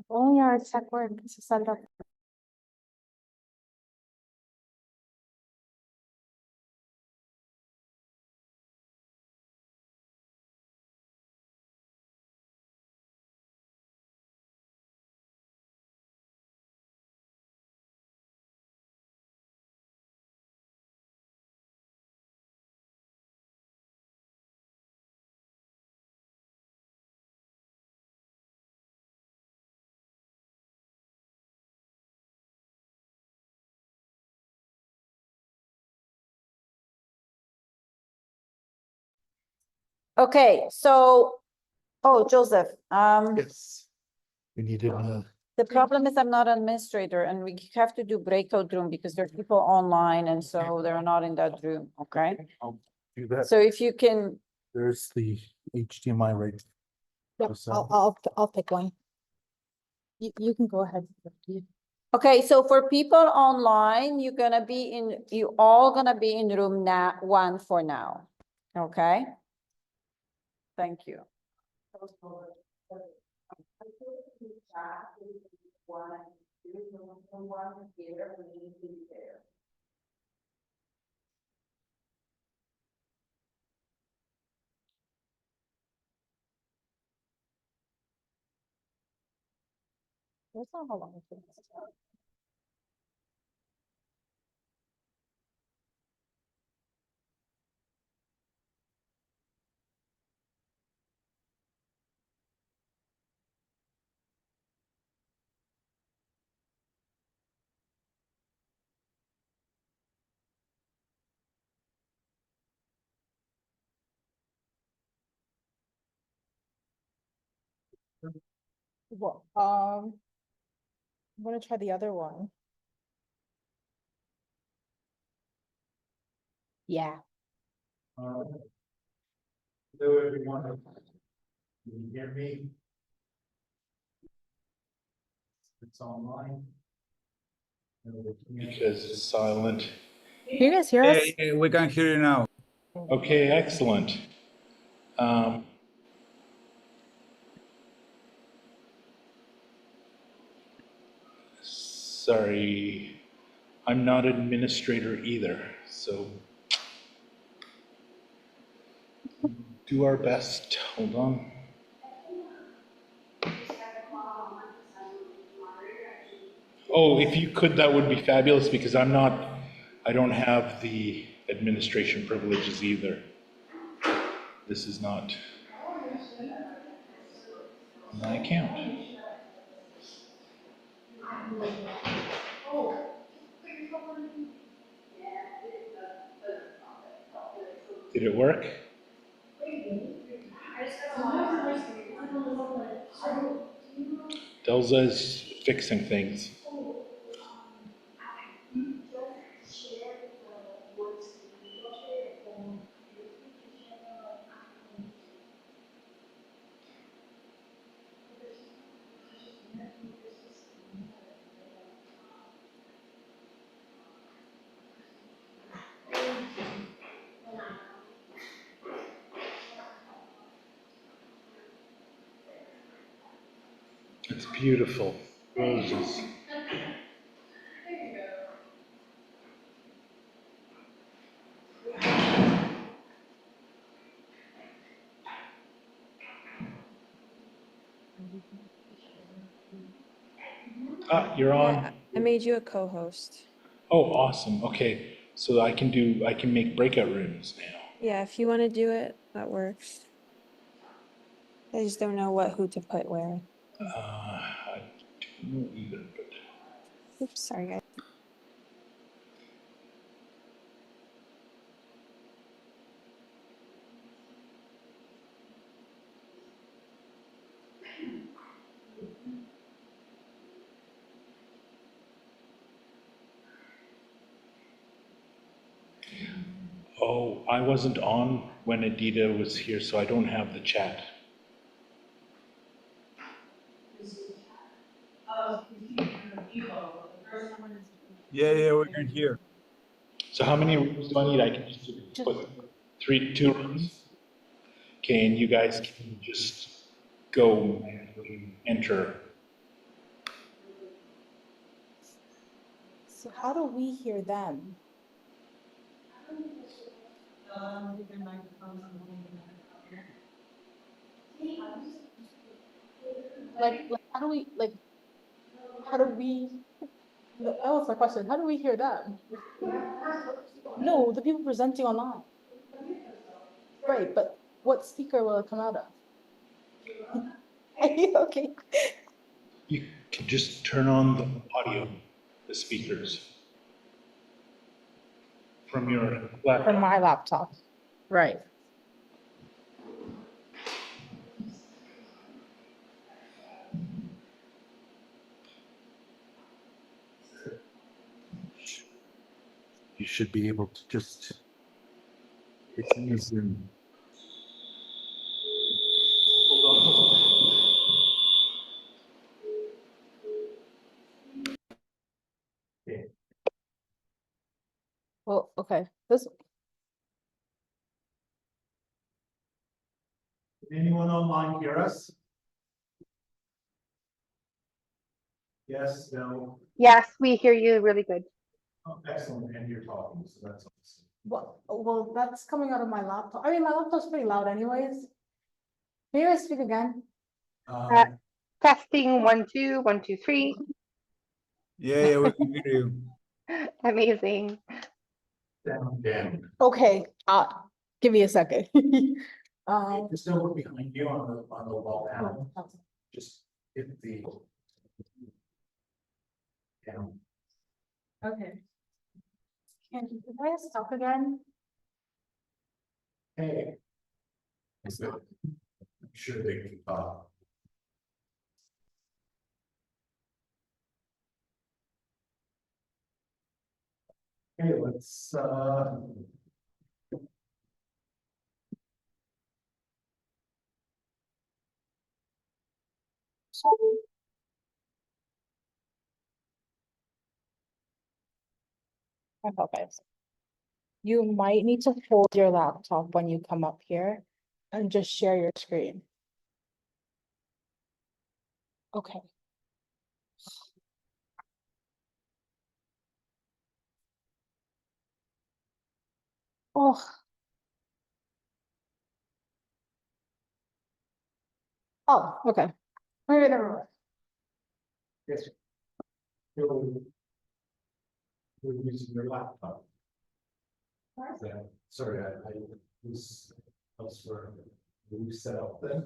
Only our tech work to send up. Okay, so, oh, Joseph, Yes. We needed, the problem is I'm not an administrator and we have to do breakout room because there are people online and so they're not in that room, okay? I'll do that. So if you can, There's the HDMI right. Yep, So- I'll pick one. You can go ahead. okay, so for people online, you all gonna be in room now, 1 for now, okay? Thank you. That's not how long it takes. Well, I'm gonna try the other one. Yeah. Hello, everyone. Can you hear me? It's online. Because it's silent. Can you guys hear us? Yeah, we can hear you now. Okay, excellent. Sorry, I'm not administrator either, so do our best. Hold on. Oh, if you could, that would be fabulous because I don't have the administration privileges either. This is not my account. Did it work? Delza is fixing things. It's beautiful. Roses. Ah, you're on. Yeah, I made you a co-host. Oh, awesome. Okay. So I can make breakout rooms now. Yeah, if you want to do it, that works. I just don't know who to put where. I don't know either, but Oops, sorry guys. oh, I wasn't on when Adita was here, so I don't have the chat. Yeah, we can hear. So how many rooms do I need? I can just put two rooms. Okay, and you guys can just go and enter. So how do we hear them? Like, how do we, like, how do we, that was my question, how do we hear them? No, the people presenting online. Right, but what speaker will it come out of? Are you okay? You can just turn on the audio, the speakers from your From laptop. my laptop. Right. You should be able to just. It's in Zoom. Well, okay, this, Can anyone online hear us? Yes, no, Yes, we hear you really good. oh, excellent, and you're talking, so that's awesome. well, that's coming out of my laptop. I mean, my laptop's pretty loud anyways. Maybe I speak again. Testing 1, 2, 1, 2, 3. Yeah, we can hear you. Amazing. Down. Okay, give me a second. Um, Just don't look behind you on the wall panel, just hit the. Down. okay. Can I stop again? Hey. Is it? I'm sure they can talk. Okay, let's, Okay. You might need to hold your laptop when you come up here and just share your screen. Okay. Oh. Oh, okay. Okay, never mind. yes. You're using your laptop. Sorry, I was elsewhere. We set up then.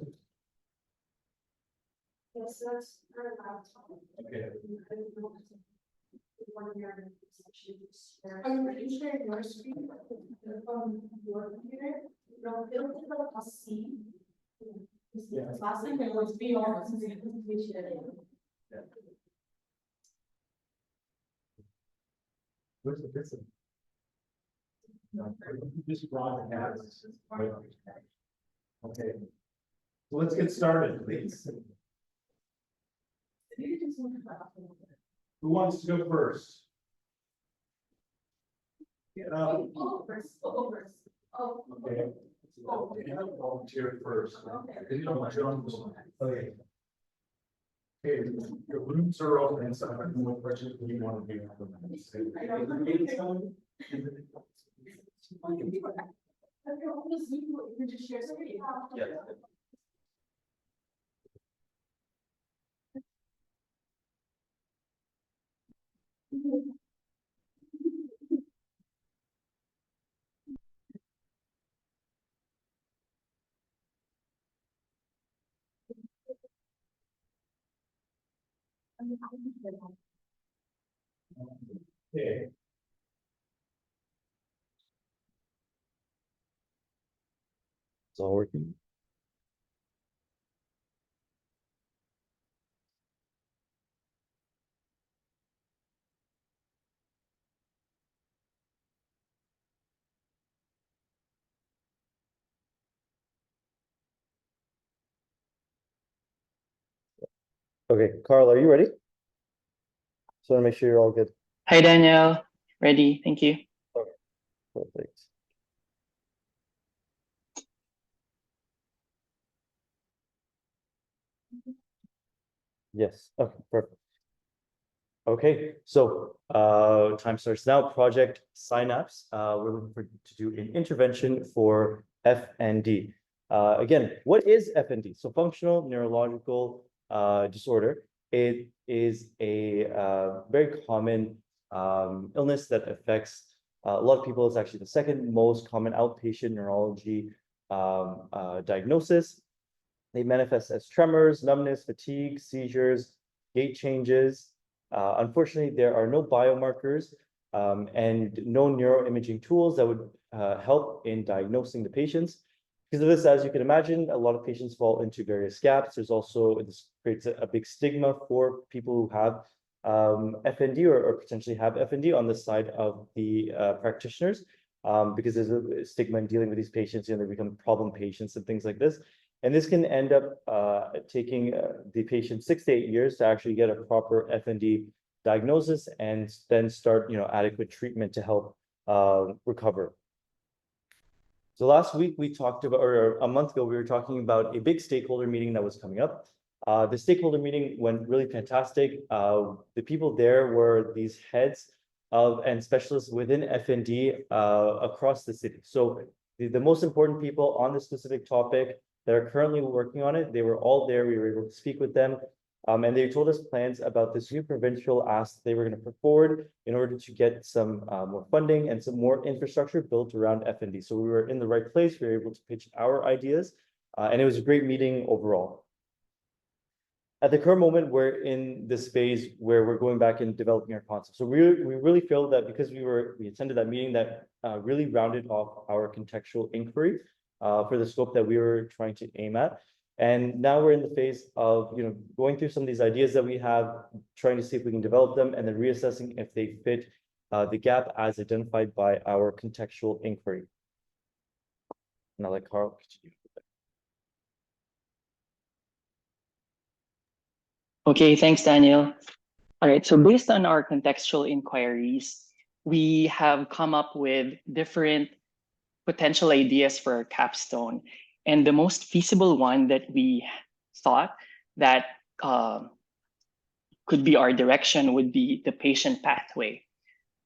Yes, that's her laptop. Okay. Are you ready to share your screen from your computer? No, it'll be like a C. Yeah. Last time it was B or since Where's the person? No, just broadcast. Okay. So let's get started, please. Who wants to go first? Get up. Okay. Volunteer first. Okay. Okay, your rooms are open, so I don't know what questions you want to do. Yeah. Okay. It's all working. Okay, Carl, are you ready? Just want to make sure you're all good. Hi, Danielle. Ready. Thank you. Perfect. Yes. Okay, perfect. Okay, so time starts now. Project Synapse. We're looking to do an intervention for FND. Again, what is FND? So functional neurological disorder. It is a very common illness that affects a lot of people. It's actually the second most common outpatient neurology diagnosis. They manifest as tremors, numbness, fatigue, seizures, gait changes. Unfortunately, there are no biomarkers and no neuroimaging tools that would help in diagnosing the patients. Because of this, as you can imagine, a lot of patients fall into various gaps. There's also, this creates a big stigma for people who have FND or potentially have FND on the side of the practitioners, because there's a stigma in dealing with these patients, they become problem patients and things like this. And this can end up taking the patient 6 to 8 years to actually get a proper FND diagnosis and then start, adequate treatment to help recover. So last week we talked about, or a month ago, we were talking about a big stakeholder meeting that was coming up. The stakeholder meeting went really fantastic. The people there were these heads and specialists within FND across the city. So the most important people on this specific topic that are currently working on it, they were all there. We were able to speak with them. And they told us plans about this new provincial ask they were going to put forward in order to get some more funding and some more infrastructure built around FND. So we were in the right place. We were able to pitch our ideas, and it was a great meeting overall. At the current moment, we're in this phase where we're going back and developing our concept. So we really feel that because we attended that meeting, that really rounded off our contextual inquiry for the scope that we were trying to aim at. And now we're in the phase of, going through some of these ideas that we have, trying to see if we can develop them, and then reassessing if they fit the gap as identified by our contextual inquiry. And I'll let Carl continue. Okay, thanks, Daniel. All right, so based on our contextual inquiries, we have come up with different potential ideas for our capstone. And the most feasible one that we thought that could be our direction would be the patient pathway.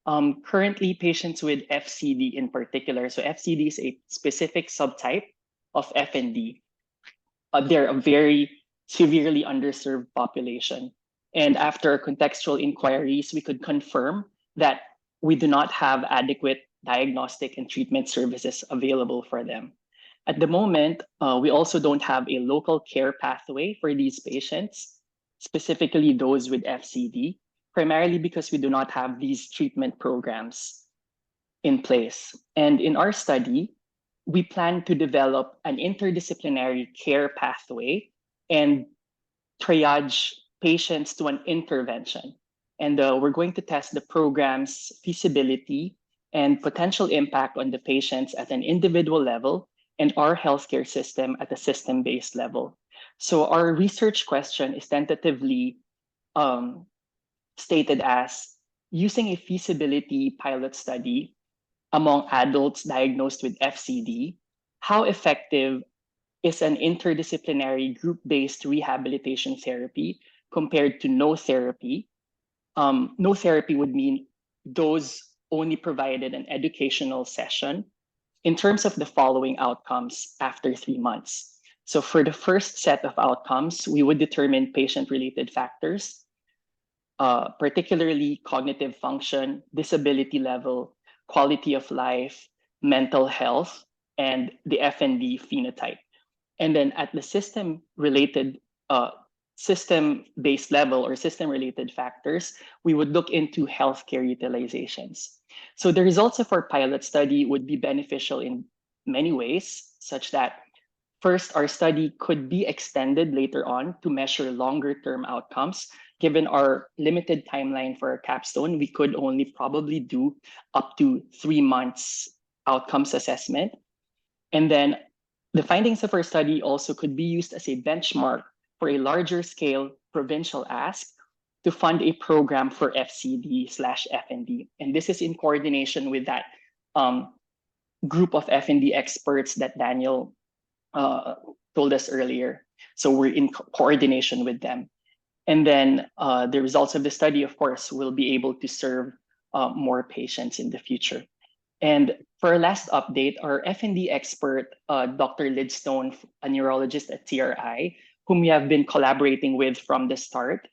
Currently, patients with FCD in particular, so FCD is a specific subtype of FND. They're a very severely underserved population. And after contextual inquiries, we could confirm that we do not have adequate diagnostic and treatment services available for them. At the moment, we also don't have a local care pathway for these patients, specifically those with FCD, primarily because we do not have these treatment programs in place. And in our study, we plan to develop an interdisciplinary care pathway and triage patients to an intervention. And we're going to test the program's feasibility and potential impact on the patients at an individual level and our healthcare system at a system-based level. So our research question is tentatively stated as using a feasibility pilot study among adults diagnosed with FCD, how effective is an interdisciplinary group-based rehabilitation therapy compared to no therapy? No therapy would mean those only provided an educational session in terms of the following outcomes after 3 months. So for the first set of outcomes, we would determine patient-related factors, particularly cognitive function, disability level, quality of life, mental health, and the FND phenotype. And then at the system-based level or system-related factors, we would look into healthcare utilizations. So the results of our pilot study would be beneficial in many ways, such that first, our study could be extended later on to measure longer-term outcomes. Given our limited timeline for our capstone, we could only probably do up to 3 months outcomes assessment. And then the findings of our study also could be used as a benchmark for a larger scale provincial ask to fund a program for FCD/FND. And this is in coordination with that group of FND experts that Daniel told us earlier. So we're in coordination with them. And then the results of the study, of course, will be able to serve more patients in the future. And for our last update, our F&D expert, Dr. Lidstone, a neurologist at TRI, whom we have been collaborating with from the start,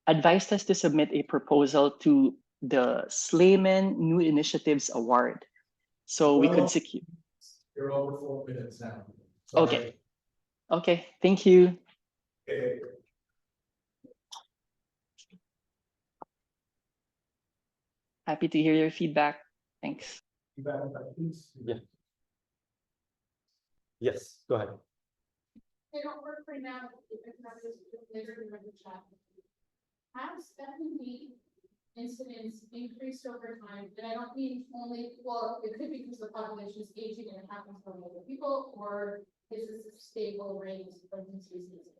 advised us to submit a proposal to the Slayman New Initiatives Award. So we could secure. You're over 4 minutes now. Okay. Okay, thank you. Okay. Happy to hear your feedback. Thanks. Yeah. Yes, go ahead. They don't work right now. If I can have this later in the chat. Has F&D incidents increased over time? And I don't mean only, well, it could be because the population is aging and it happens from older people, or is this a stable rate of diseases?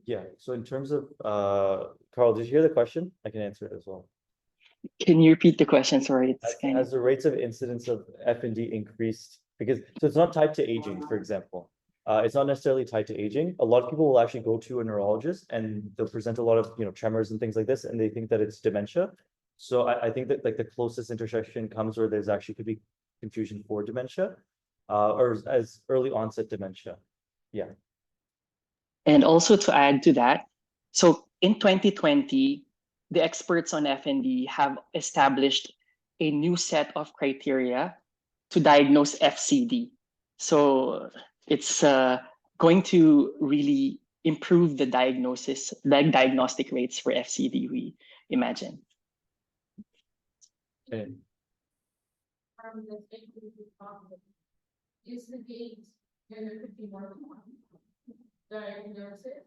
Yeah, so in terms of, Carl, did you hear the question? I can answer it as well. Can you repeat the question? Sorry, it's kind Has the rates of incidence of F&D increased? Because, so it's not tied to aging, for example. It's not necessarily tied to aging. A lot of people will actually go to a neurologist and they'll present a lot of, tremors and things like this, and they think that it's dementia. So I think that like the closest intersection comes where there's actually could be confusion for dementia, or as early onset dementia. Yeah. And also to add to that, so in 2020, the experts on F&D have established a new set of criteria to diagnose FCD. So it's going to really improve the diagnostic rates for FCD, we imagine. Okay. Is the gate, and there could be more than one diagnosis,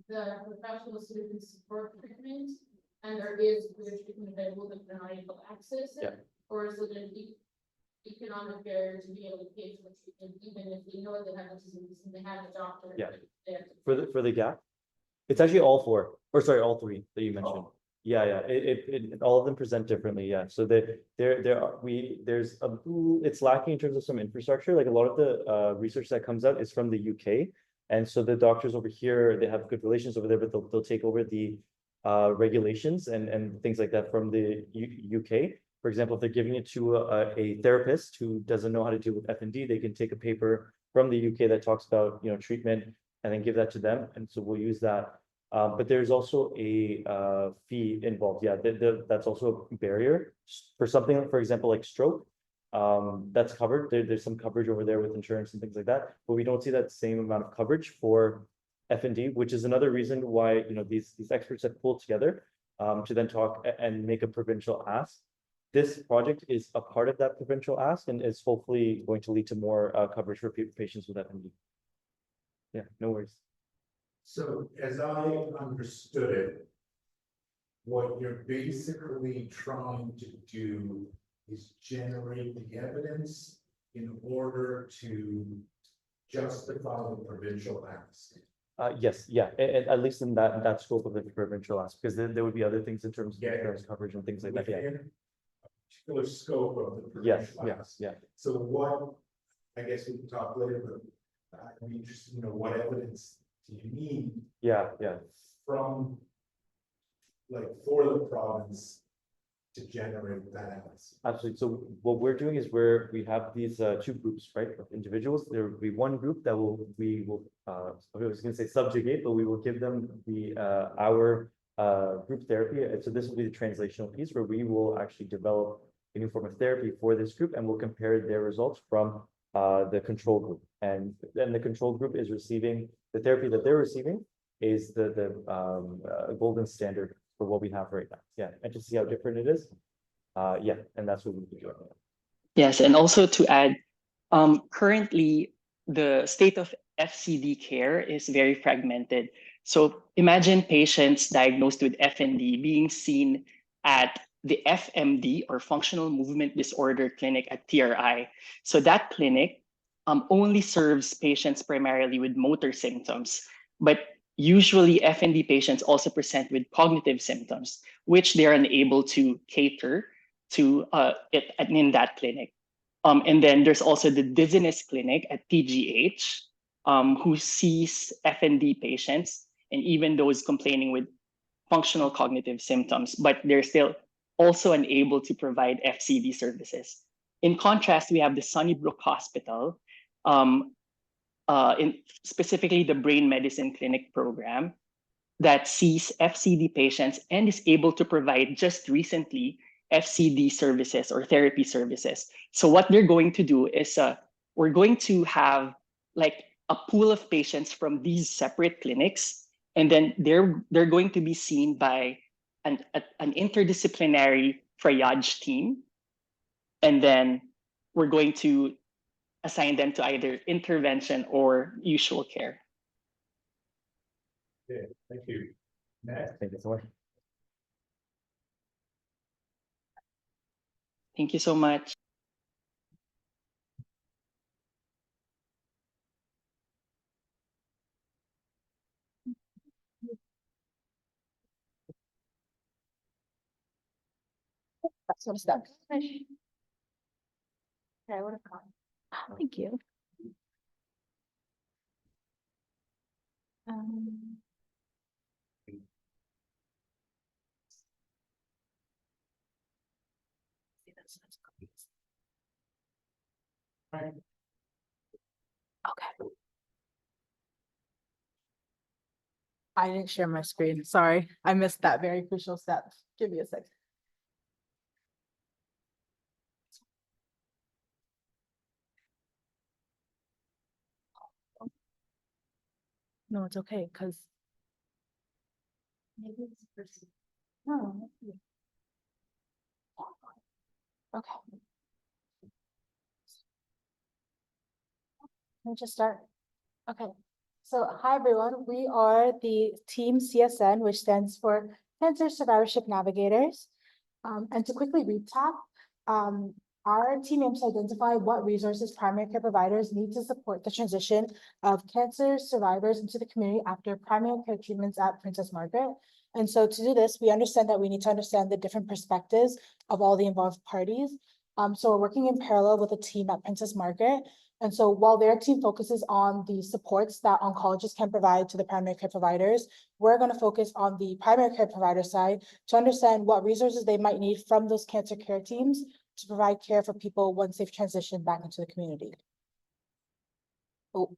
the professional student support treatment, and there is good treatment available that they're not able to access it, or is it an economic barrier to be able to pay for treatment, even if they know they have a disease and they have a doctor? Yeah. There. For the gap, it's actually all four, or sorry, all three that you mentioned. Oh. Yeah. It all of them present differently. Yeah. So it's lacking in terms of some infrastructure. Like a lot of the research that comes out is from the UK. And so the doctors over here, they have good relations over there, but they'll take over the regulations and things like that from the UK. For example, if they're giving it to a therapist who doesn't know how to deal with F&D, they can take a paper from the UK that talks about treatment and then give that to them. And so we'll use that. But there's also a fee involved. Yeah, that's also a barrier for something, for example, like stroke. That's covered. There's some coverage over there with insurance and things like that, but we don't see that same amount of coverage for F&D, which is another reason why these experts have pulled together to then talk and make a provincial ask. This project is a part of that provincial ask and is hopefully going to lead to more coverage for patients with F&D. Yeah, no worries. So as I understood it, what you're basically trying to do is generate the evidence in order to justify the provincial ask. Yes, yeah, and at least in that scope of the provincial ask, because there would be other things in terms of insurance coverage and things like that. Yeah. Within a particular scope of the provincial ask. Yeah. So what, I guess we can talk later, but I'm interested to know what evidence do you need? Yeah. From, like, for the province to generate that ask. Absolutely. So what we're doing is we have these two groups, right, of individuals. There will be one group that we will I was going to say subjugate, but we will give them the our group therapy. And so this will be the translational piece where we will actually develop a new form of therapy for this group, and we'll compare their results from the control group. And then the control group is receiving the therapy that they're receiving is the golden standard for what we have right now. Yeah, and to see how different it is. Yeah, and that's what we'll be doing. Yes, and also to add, currently the state of FCD care is very fragmented. So imagine patients diagnosed with FND being seen at the FMD or Functional Movement Disorder Clinic at TRI. So that clinic only serves patients primarily with motor symptoms, but usually FND patients also present with cognitive symptoms, which they are unable to cater to in that clinic. And then there's also the dizziness clinic at TGH, who sees FND patients and even those complaining with functional cognitive symptoms, but they're still also unable to provide FCD services. In contrast, we have the Sunnybrook Hospital, specifically the Brain Medicine Clinic program, that sees FCD patients and is able to provide just recently FCD services or therapy services. So what they're going to do is we're going to have like a pool of patients from these separate clinics, and then they're going to be seen by an interdisciplinary triage team, and then we're going to assign them to either intervention or usual care. Okay, thank you. Next. Thank you so much. Thank you so much. That's what it's done. Okay, I would have gone. Thank you. Okay. I didn't share my screen. Sorry, I missed that very crucial step. Give me a second. No, it's okay, because. No. Okay. Let me just start. Okay. So hi, everyone. We are the team CSN, which stands for Cancer Survivorship Navigators. And to quickly recap, our team aims to identify what resources primary care providers need to support the transition of cancer survivors into the community after primary care treatments at Princess Margaret. And so to do this, we understand that we need to understand the different perspectives of all the involved parties. So we're working in parallel with a team at Princess Margaret. And so while their team focuses on the supports that oncologists can provide to the primary care providers, we're going to focus on the primary care provider side to understand what resources they might need from those cancer care teams to provide care for people once they've transitioned back into the community. Oh.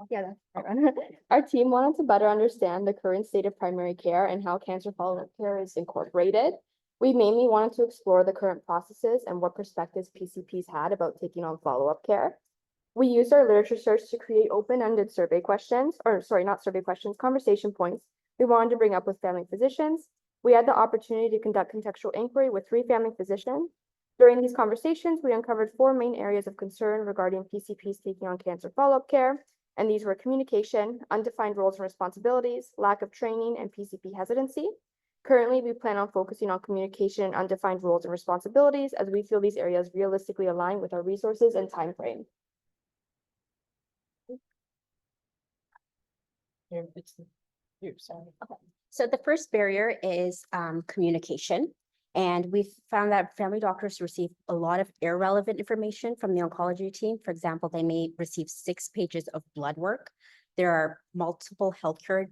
Yeah, that's right. Our team wanted to better understand the current state of primary care and how cancer follow-up care is incorporated. We mainly wanted to explore the current processes and what perspectives PCPs had about taking on follow-up care. We used our literature search to create open-ended survey questions, or sorry, not survey questions, conversation points we wanted to bring up with family physicians. We had the opportunity to conduct contextual inquiry with 3 family physicians. During these conversations, we uncovered 4 main areas of concern regarding PCPs taking on cancer follow-up care, and these were communication, undefined roles and responsibilities, lack of training, and PCP hesitancy. Currently, we plan on focusing on communication and undefined roles and responsibilities as we feel these areas realistically align with our resources and time frame. Okay. So the first barrier is communication. And we've found that family doctors receive a lot of irrelevant information from the oncology team. For example, they may receive 6 pages of blood work. There are multiple healthcare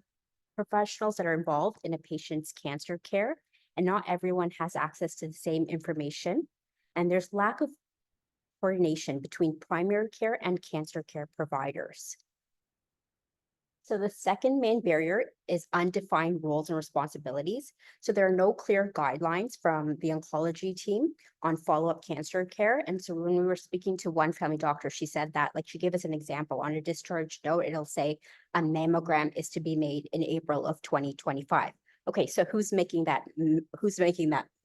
professionals that are involved in a patient's cancer care, and not everyone has access to the same information. And there's lack of coordination between primary care and cancer care providers. So the second main barrier is undefined roles and responsibilities. So there are no clear guidelines from the oncology team on follow-up cancer care. And so when we were speaking to one family doctor, she said that, like, she gave us an example on a discharge note, it'll say a mammogram is to be made in April of 2025. Okay, so who's making that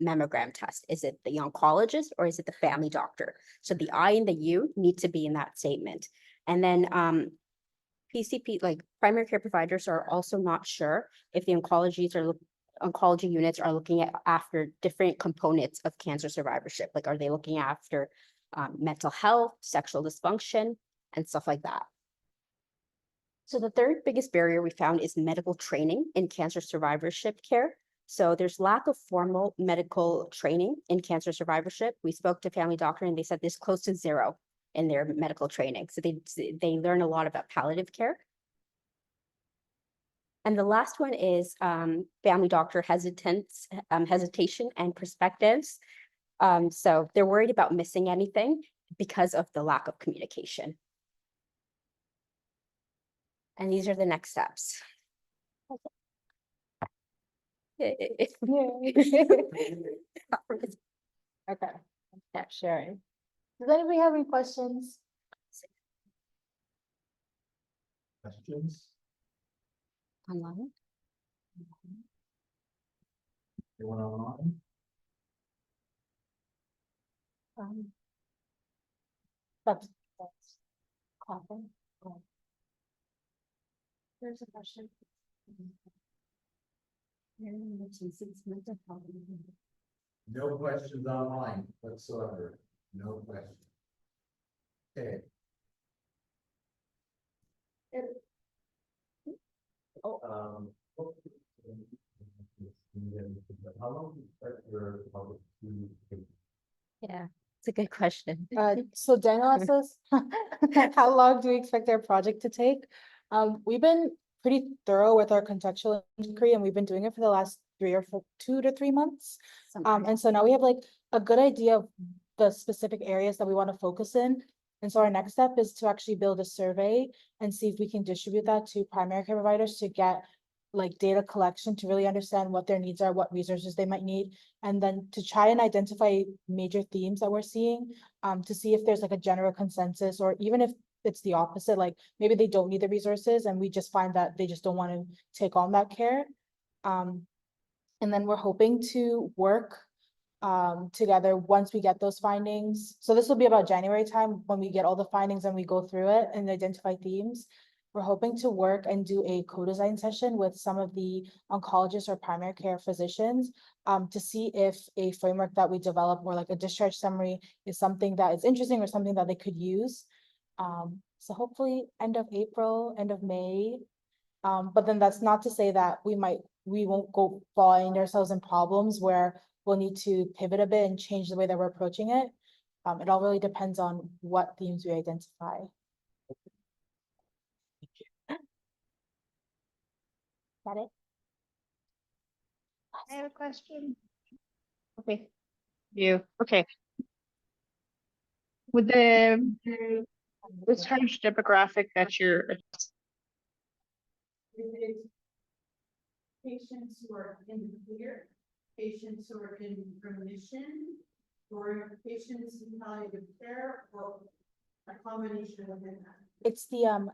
mammogram test? Is it the oncologist or is it the family doctor? So the I and the U need to be in that statement. And then PCP, like primary care providers, are also not sure if the oncology units are looking at after different components of cancer survivorship. Like, are they looking after mental health, sexual dysfunction, and stuff like that? So the third biggest barrier we found is medical training in cancer survivorship care. So there's lack of formal medical training in cancer survivorship. We spoke to family doctor and they said there's close to 0 in their medical training. So they learn a lot about palliative care. And the last one is family doctor hesitation and perspectives. So they're worried about missing anything because of the lack of communication. And these are the next steps. Okay, yeah, sharing. Does anybody have any questions? Questions? Online. Anyone online? That's clapping. There's a question. No questions online whatsoever. No questions. Okay. How long do you expect your public to take? Yeah, it's a good question. So Daniel asked us, how long do we expect our project to take? We've been pretty thorough with our contextual inquiry, and we've been doing it for the last 2 to 3 months. And so now we have like a good idea of the specific areas that we want to focus in. And so our next step is to actually build a survey and see if we can distribute that to primary care providers to get like data collection to really understand what their needs are, what resources they might need, and then to try and identify major themes that we're seeing, to see if there's like a general consensus, or even if it's the opposite, like maybe they don't need the resources and we just find that they just don't want to take on that care. And then we're hoping to work together once we get those findings. So this will be about January time when we get all the findings and we go through it and identify themes. We're hoping to work and do a co-design session with some of the oncologists or primary care physicians to see if a framework that we develop or like a discharge summary is something that is interesting or something that they could use. So hopefully end of April, end of May. But then that's not to say that we won't go find ourselves in problems where we'll need to pivot a bit and change the way that we're approaching it. It all really depends on what themes we identify. Got it? I have a question. Okay. Okay. With the discharge demographic that you're Patients who are in the clear, patients who are in remission, or patients in palliative care, or a combination within that. It's the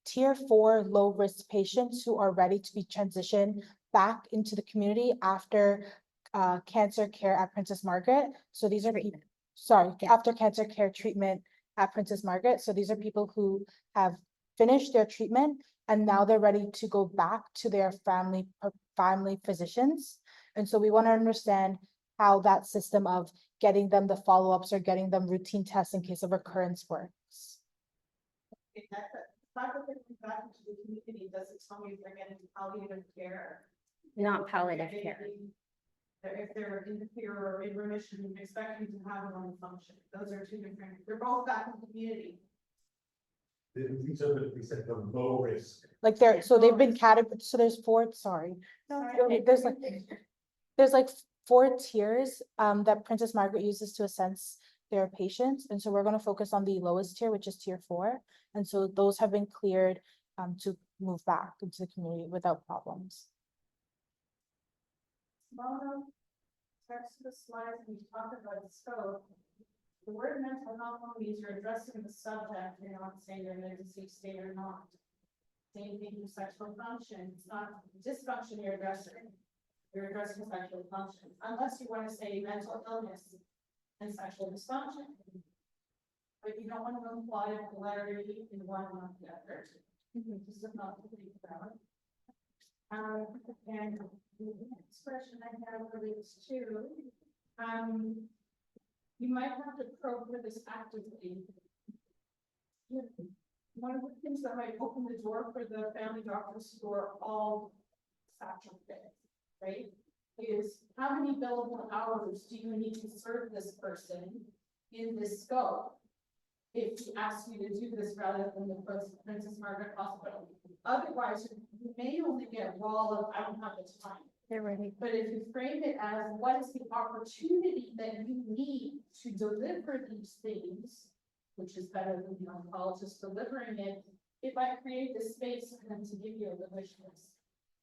tier 4 low risk patients who are ready to be transitioned back into the community after cancer care at Princess Margaret. So these are people, after cancer care treatment at Princess Margaret. So these are people who have finished their treatment and now they're ready to go back to their family physicians. And so we want to understand how that system of getting them the follow-ups or getting them routine tests in case of recurrence works. Back into the community, does it tell me if they're getting palliative care? Not palliative care. If they're in the clear or in remission, you're expecting to have lung function. Those are two different, they're both back in the community. These are the, we said the low risk. Like so they've been categorized, so there's 4, there's like 4 tiers that Princess Margaret uses to assess their patients. And so we're going to focus on the lowest tier, which is tier 4. And so those have been cleared to move back into the community without problems. Well, text the slides and you talk about the scope. The word mental health means you're addressing the subject, you're not saying they're in a disease state or not. Same thing with sexual function, it's not dysfunction you're addressing. You're addressing sexual function, unless you want to say mental illness and sexual dysfunction. But you don't want to imply polarity in one or the other. This is not to think about. And the next question I have relates to, you might have to probe for this actively. One of the things that might open the door for the family doctors who are all saturated, right, is how many billable hours do you need to serve this person in this scope? if he asks you to do this rather than the Princess Margaret Hospital. Otherwise, you may only get a wall of, I don't have the time. They're ready. But if you frame it as what is the opportunity that you need to deliver these things, which is better than the oncologist delivering it, it might create the space for them to give you a wish list,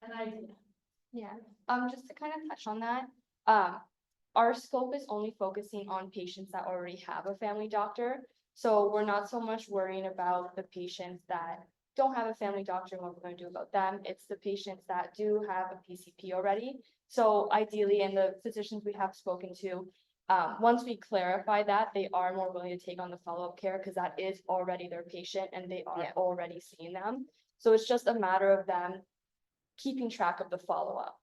an idea. Yeah, just to kind of touch on that, our scope is only focusing on patients that already have a family doctor. So we're not so much worrying about the patients that don't have a family doctor and what we're going to do about them. It's the patients that do have a PCP already. So ideally, and the physicians we have spoken to, once we clarify that, they are more willing to take on the follow-up care because that is already their patient and they are already seeing them. So it's just a matter of them keeping track of the follow-up.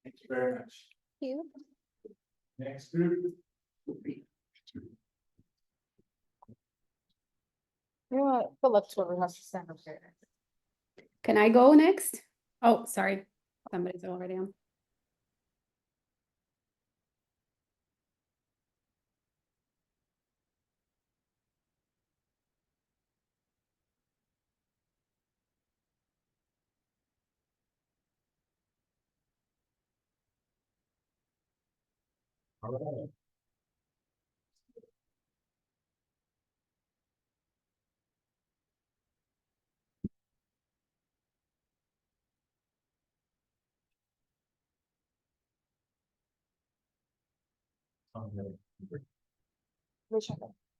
Thank you very much. You. Next group. You know what, Phillips, whoever has to stand up there. Can I go next? Oh, sorry. Somebody's already on. All right.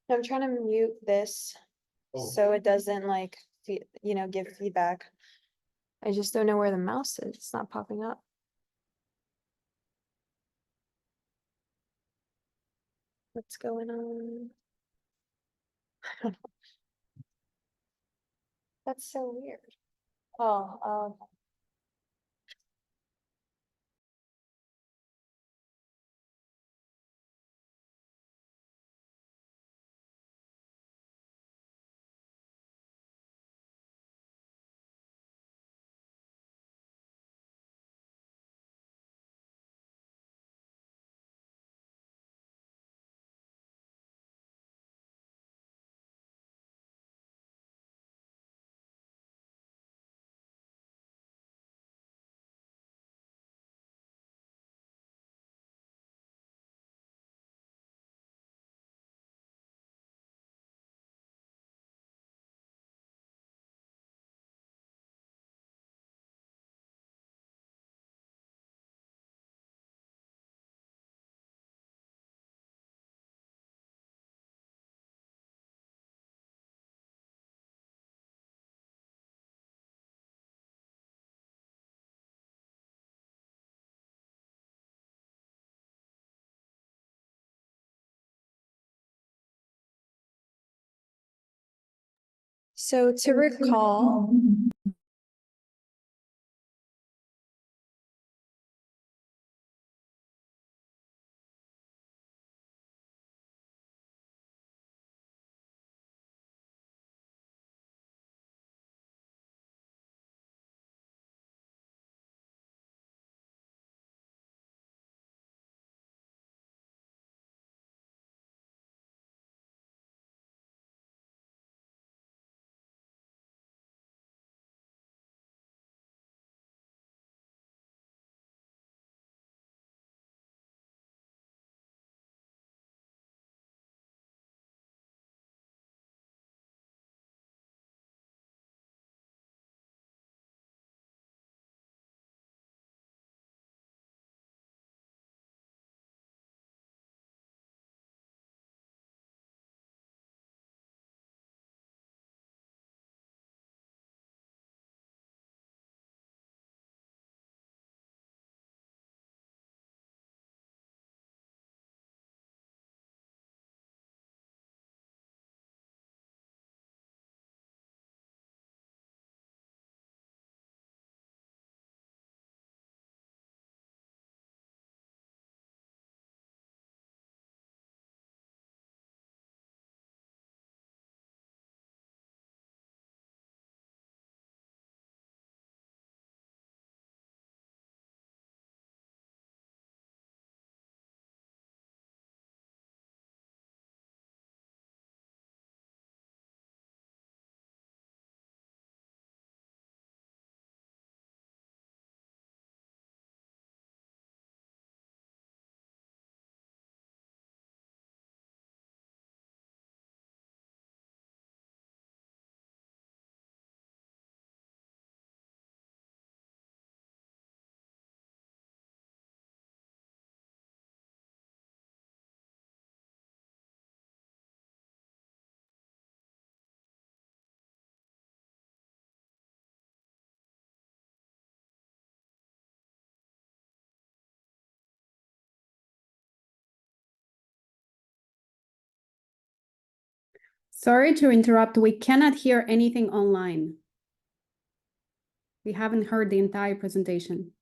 I'm trying to mute this Oh. so it doesn't like, give feedback. I just don't know where the mouse is. It's not popping up. What's going on? That's so weird. Oh, so to recall, Sorry to interrupt. We cannot hear anything online. We haven't heard the entire presentation.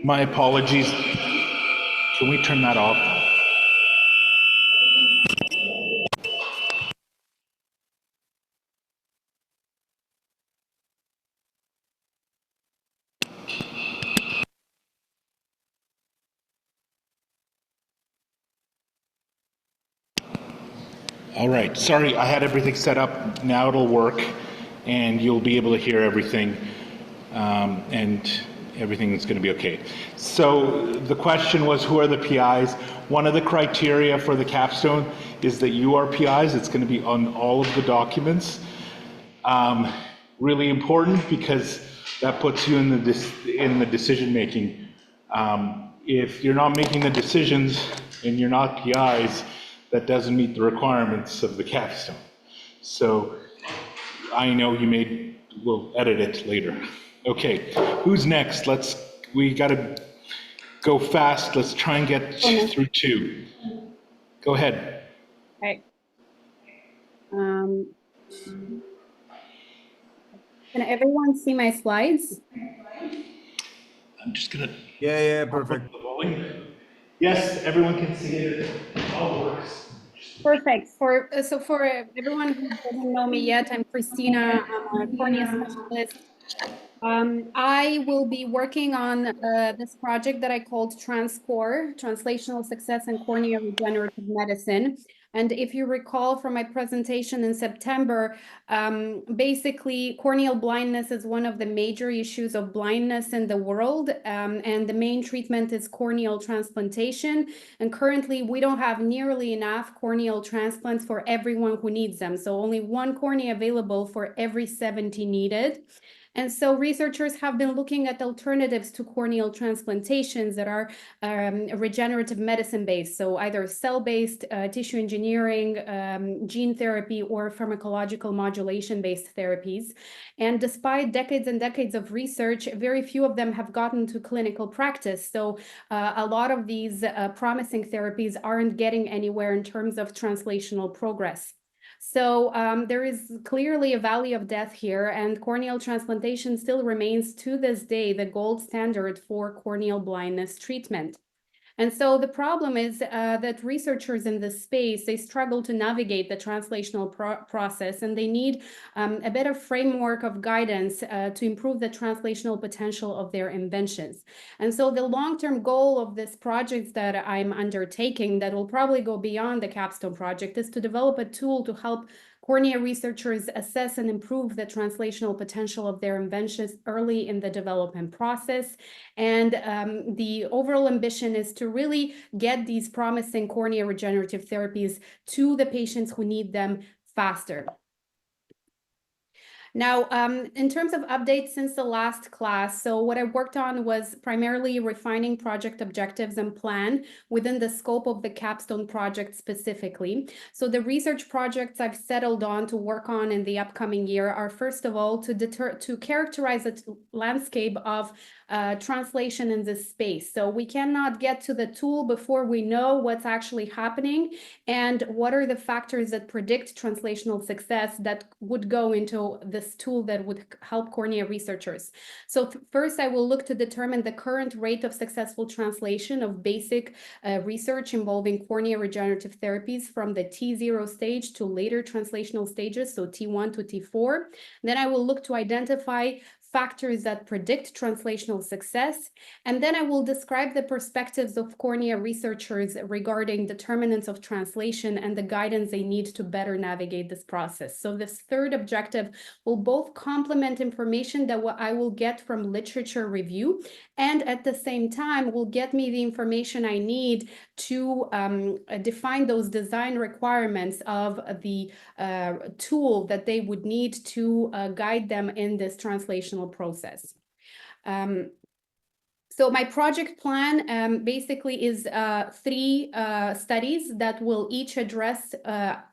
My apologies. Can we turn that off? All right, sorry, I had everything set up. Now it'll work, and you'll be able to hear everything, and everything is going to be okay. So the question was, who are the PIs? One of the criteria for the capstone is that you are PIs. It's going to be on all of the documents. Really important because that puts you in the decision making. If you're not making the decisions and you're not PIs, that doesn't meet the requirements of the capstone. So I know we'll edit it later. Okay, who's next? We gotta go fast. Let's try and get through 2. Go ahead. Okay. Can everyone see my slides? I'm just gonna. Yeah, perfect. Yes, everyone can see it. It all works. Perfect. For everyone who doesn't know me yet, I'm Christina. I'm a cornea specialist. I will be working on this project that I called TransCore, Translational Success in Cornea Regenerative Medicine. And if you recall from my presentation in September, basically corneal blindness is one of the major issues of blindness in the world. And the main treatment is corneal transplantation. And currently we don't have nearly enough corneal transplants for everyone who needs them. So only 1 cornea available for every 70 needed. And so researchers have been looking at alternatives to corneal transplantations that are regenerative medicine based. So either cell-based, tissue engineering, gene therapy, or pharmacological modulation based therapies. And despite decades and decades of research, very few of them have gotten to clinical practice. So a lot of these promising therapies aren't getting anywhere in terms of translational progress. So there is clearly a valley of death here, and corneal transplantation still remains to this day the gold standard for corneal blindness treatment. And so the problem is that researchers in this space, they struggle to navigate the translational process, and they need a better framework of guidance to improve the translational potential of their inventions. And so the long-term goal of this project that I'm undertaking, that will probably go beyond the Capstone project, is to develop a tool to help cornea researchers assess and improve the translational potential of their inventions early in the development process. And the overall ambition is to really get these promising cornea regenerative therapies to the patients who need them faster. Now, in terms of updates since the last class, so what I worked on was primarily refining project objectives and plan within the scope of the Capstone project specifically. So the research projects I've settled on to work on in the upcoming year are, first of all, to characterize a landscape of translation in this space. So we cannot get to the tool before we know what's actually happening and what are the factors that predict translational success that would go into this tool that would help cornea researchers. So first, I will look to determine the current rate of successful translation of basic research involving cornea regenerative therapies from the T0 stage to later translational stages, so T1 to T4. Then I will look to identify factors that predict translational success. And then I will describe the perspectives of cornea researchers regarding determinants of translation and the guidance they need to better navigate this process. So this third objective will both complement information that I will get from literature review, and at the same time will get me the information I need to define those design requirements of the tool that they would need to guide them in this translational process. So my project plan basically is 3 studies that will each address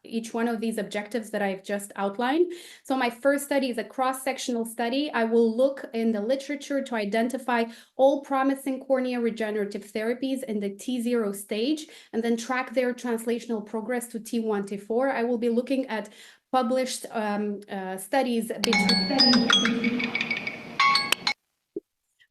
each one of these objectives that I've just outlined. So my first study is a cross-sectional study. I will look in the literature to identify all promising cornea regenerative therapies in the T0 stage and then track their translational progress to T1, T4. I will be looking at published studies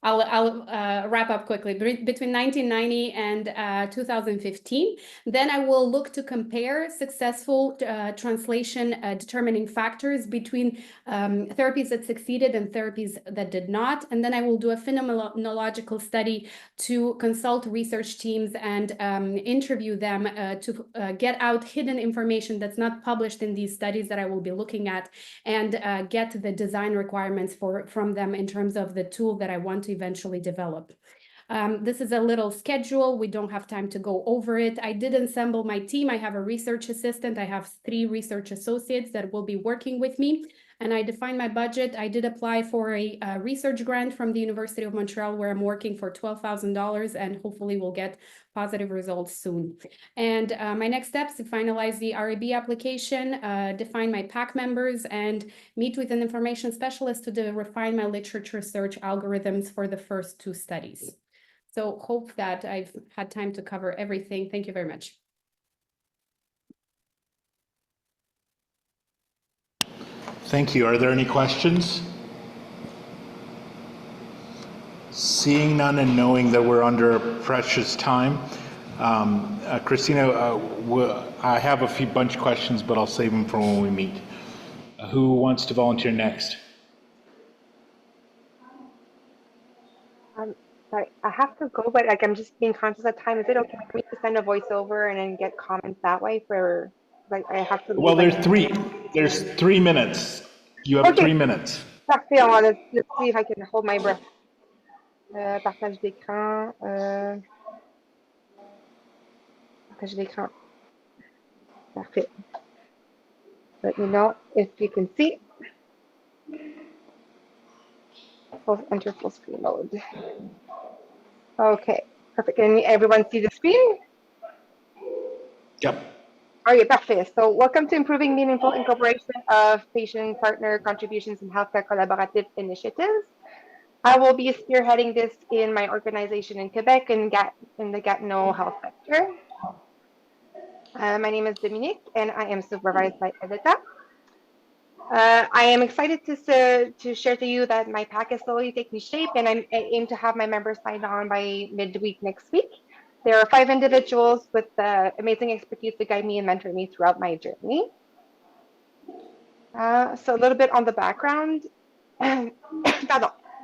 I'll wrap up quickly. Between 1990 and 2015, then I will look to compare successful translation determining factors between therapies that succeeded and therapies that did not. And then I will do a phenomenological study to consult research teams and interview them to get out hidden information that's not published in these studies that I will be looking at, and get the design requirements from them in terms of the tool that I want to eventually develop. This is a little schedule. We don't have time to go over it. I did assemble my team. I have a research assistant. I have 3 research associates that will be working with me. And I defined my budget. I did apply for a research grant from the University of Montreal, where I'm working, for $12,000, and hopefully we'll get positive results soon. And my next steps to finalize the RAB application, define my PAC members, and meet with an information specialist to refine my literature search algorithms for the first 2 studies. So hope that I've had time to cover everything. Thank you very much. Thank you. Are there any questions? Seeing none and knowing that we're under precious time, Christina, I have a few bunch of questions, but I'll save them for when we meet. Who wants to volunteer next? Sorry, I have to go, but like I'm just being conscious of time. Is it okay for me to send a voiceover and then get comments that way for, like, I have to leave? Well, there's 3 minutes. You have 3 minutes. Parfait, let's see if I can hold my breath. Partage d'écran. Partage d'écran. Parfait. Let me know if you can see. Enter full screen mode. Okay, perfect. Can everyone see the screen? Yep. Okay, perfect. So welcome to Improving Meaningful Incorporation of Patient Partner Contributions in Healthcare Collaborative Initiatives. I will be spearheading this in my organization in Quebec in the Gatineau health sector. My name is Dominique, and I am supervised by Edita. I am excited to share to you that my PAC is slowly taking shape, and I aim to have my members signed on by midweek next week. There are 5 individuals with amazing expertise to guide me and mentor me throughout my journey. So a little bit on the background.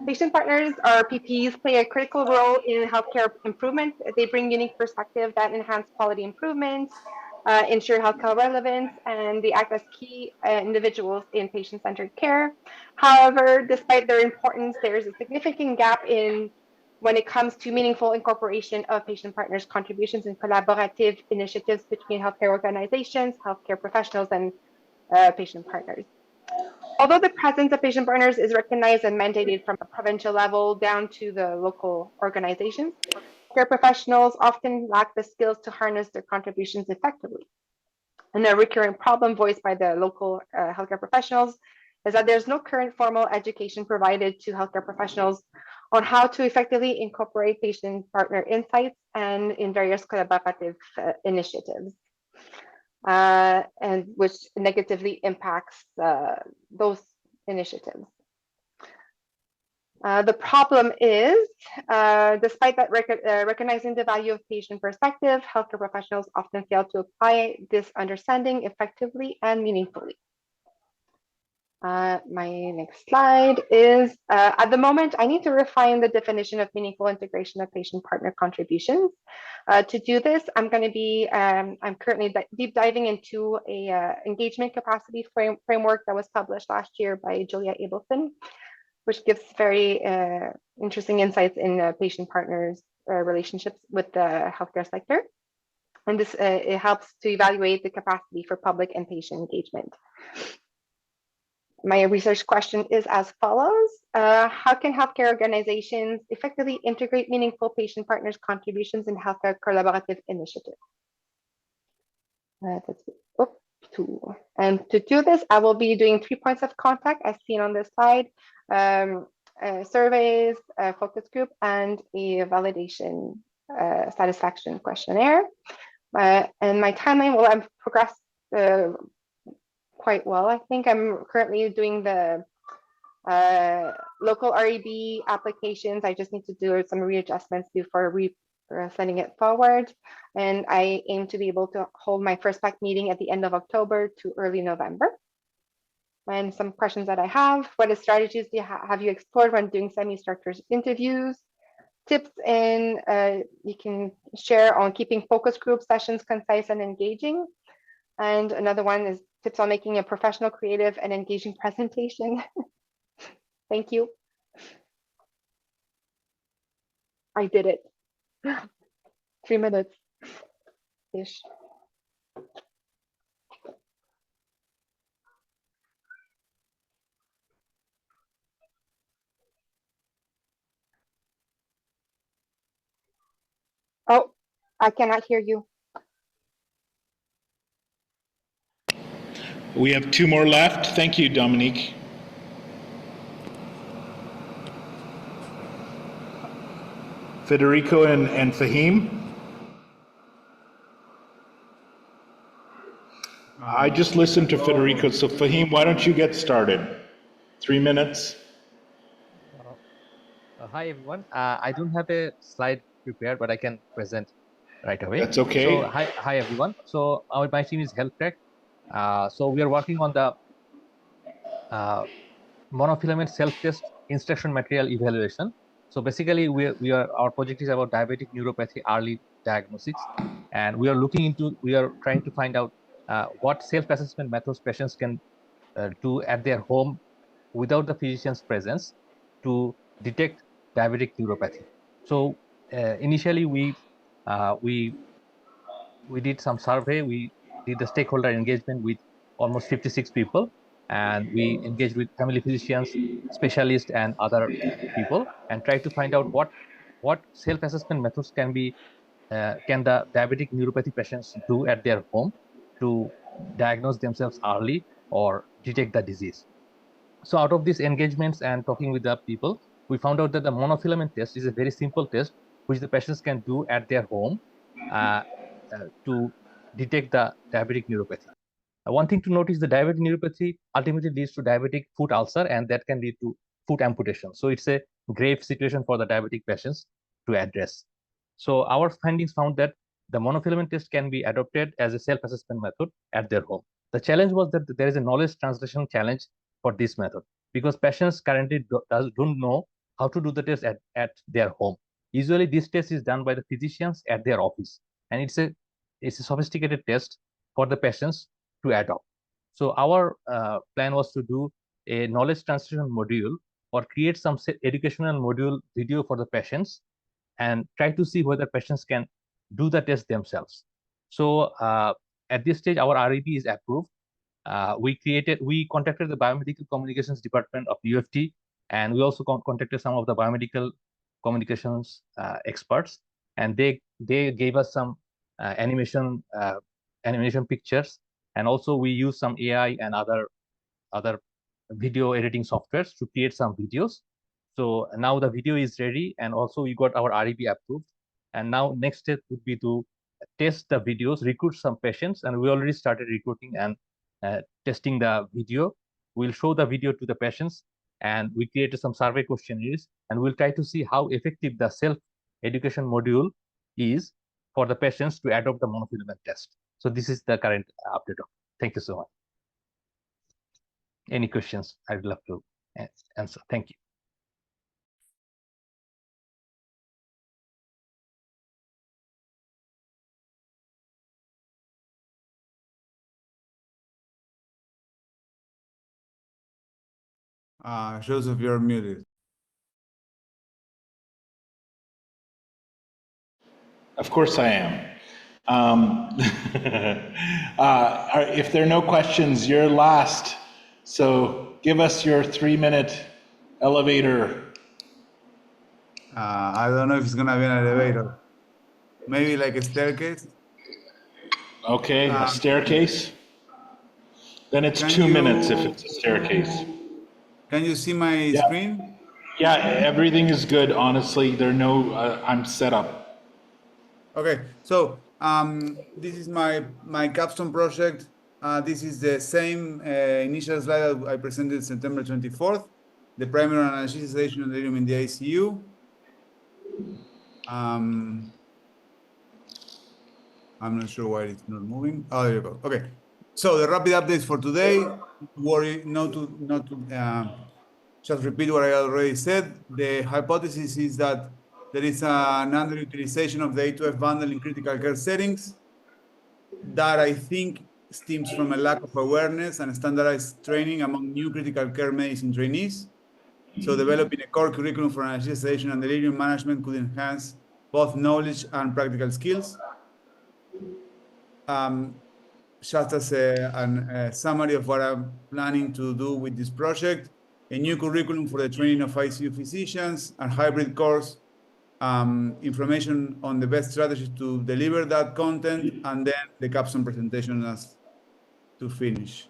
Patient partners or PPs play a critical role in healthcare improvement. They bring unique perspective that enhance quality improvement, ensure healthcare relevance, and they act as key individuals in patient-centered care. However, despite their importance, there is a significant gap in when it comes to meaningful incorporation of patient partners' contributions and collaborative initiatives between healthcare organizations, healthcare professionals, and patient partners. Although the presence of patient partners is recognized and mandated from a provincial level down to the local organizations, care professionals often lack the skills to harness their contributions effectively. And a recurrent problem voiced by the local healthcare professionals is that there's no current formal education provided to healthcare professionals on how to effectively incorporate patient partner insights and in various collaborative initiatives. And which negatively impacts those initiatives. The problem is, despite that recognizing the value of patient perspective, healthcare professionals often fail to apply this understanding effectively and meaningfully. My next slide is, at the moment, I need to refine the definition of meaningful integration of patient partner contributions. To do this, I'm going to be, I'm currently deep diving into a engagement capacity framework that was published last year by Julia Abelson, which gives very interesting insights in patient partners' relationships with the healthcare sector. And this it helps to evaluate the capacity for public and patient engagement. My research question is as follows. How can healthcare organizations effectively integrate meaningful patient partners' contributions in healthcare collaborative initiatives? And to do this, I will be doing 3 points of contact as seen on this slide, surveys, a focus group, and a validation satisfaction questionnaire. And my timeline, well, I've progressed quite well. I think I'm currently doing the local REB applications. I just need to do some readjustments before sending it forward. And I aim to be able to hold my first PAC meeting at the end of October to early November. And some questions that I have: what strategies have you explored when doing semi-structured interviews? Tips you can share on keeping focus group sessions concise and engaging. And another one is tips on making a professional, creative, and engaging presentation. Thank you. I did it. 3 minutes-ish. Oh, I cannot hear you. We have 2 more left. Thank you, Dominique. Federico and Fahim. I just listened to Federico, so Fahim, why don't you get started? 3 minutes. Hi, everyone. I don't have a slide prepared, but I can present right away. That's okay. So, hi everyone. So, my team is HealthTech. So, we are working on the monofilament self-test instruction material evaluation. So, basically, our project is about diabetic neuropathy early diagnosis, and we are trying to find out what self-assessment methods patients can do at their home without the physician's presence to detect diabetic neuropathy. So initially we did some survey. We did the stakeholder engagement with almost 56 people, and we engaged with family physicians, specialists, and other people, and tried to find out what self-assessment methods can the diabetic neuropathy patients do at their home to diagnose themselves early or detect the disease. So out of these engagements and talking with the people, we found out that the monofilament test is a very simple test which the patients can do at their home to detect the diabetic neuropathy. One thing to note is the diabetic neuropathy ultimately leads to diabetic foot ulcer, and that can lead to foot amputation. So it's a grave situation for the diabetic patients to address. So our findings found that the monofilament test can be adopted as a self-assessment method at their home. The challenge was that there is a knowledge translation challenge for this method because patients currently don't know how to do the test at their home. Usually this test is done by the physicians at their office, and it's a sophisticated test for the patients to adopt. So our plan was to do a knowledge translation module or create some educational module video for the patients and try to see whether patients can do the test themselves. So at this stage, our REB is approved. We contacted the biomedical communications department of UFT, and we also contacted some of the biomedical communications experts, and they gave us some animation pictures, and also we use some AI and other video editing softwares to create some videos. So now the video is ready, and also we got our REB approved. And now next step would be to test the videos, recruit some patients, and we already started recruiting and testing the video. We'll show the video to the patients, and we created some survey questionnaires, and we'll try to see how effective the self-education module is for the patients to adopt the monofilament test. So this is the current update. Thank you so much. Any questions? I'd love to answer. Thank you. Joseph, you're muted. Of course I am. If there are no questions, you're last. So give us your 3-minute elevator. I don't know if it's gonna be an elevator. Maybe like a staircase. Okay, a staircase? Then it's 2 minutes if it's a staircase. Can you see my screen? Yeah, everything is good, honestly. There are no, I'm set up. Okay, so this is my capstone project. This is the same initial slide that I presented September 24th, the primary anesthesia and delirium in the ICU. I'm not sure why it's not moving. Oh, there you go. Okay, so the rapid updates for today. Worry not to just repeat what I already said. The hypothesis is that there is an underutilization of the A2F bundle in critical care settings that I think stems from a lack of awareness and standardized training among new critical care medicine trainees. So developing a core curriculum for anesthesia sedation and delirium management could enhance both knowledge and practical skills. Just as a summary of what I'm planning to do with this project, a new curriculum for the training of ICU physicians, and hybrid course, information on the best strategies to deliver that content, and then the capstone presentation as to finish.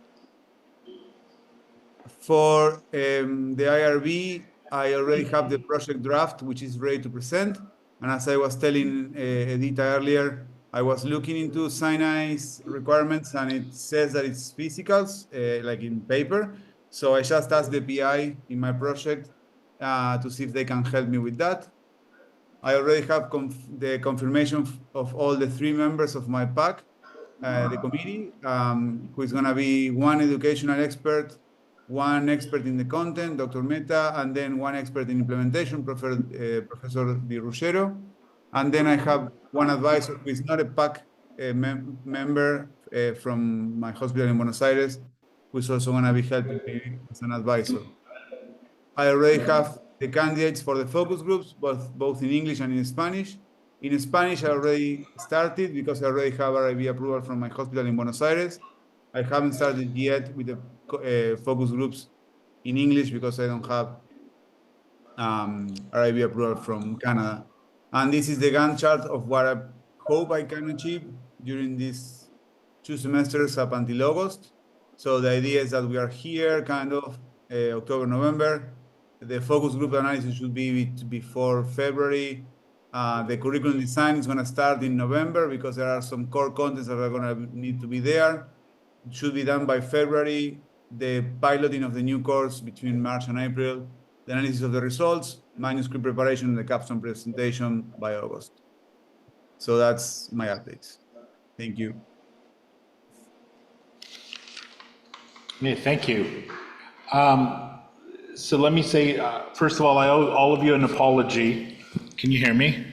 For the IRB, I already have the project draft, which is ready to present. And as I was telling Edita earlier, I was looking into Sinai's requirements, and it says that it's physicals, like in paper. So I just asked the PI in my project to see if they can help me with that. I already have the confirmation of all the 3 members of my PAC, the committee, who is going to be 1 educational expert, 1 expert in the content, Dr. Meta, and then 1 expert in implementation, Professor Di Ruggiero. And then I have 1 advisor who is not a PAC member from my hospital in Buenos Aires, who is also going to be helping me as an advisor. I already have the candidates for the focus groups, both in English and in Spanish. In Spanish, I already started because I already have RIB approval from my hospital in Buenos Aires. I haven't started yet with the focus groups in English because I don't have RIB approval from Canada. And this is the Gantt chart of what I hope I can achieve during these 2 semesters up until August. So the idea is that we are here kind of October, November. The focus group analysis should be before February. The curriculum design is going to start in November because there are some core contents that are going to need to be there. It should be done by February. The piloting of the new course between March and April. The analysis of the results, manuscript preparation, and the capstone presentation by August. So that's my updates. Thank you. Yeah, thank you. So let me say, first of all, I owe all of you an apology. Can you hear me?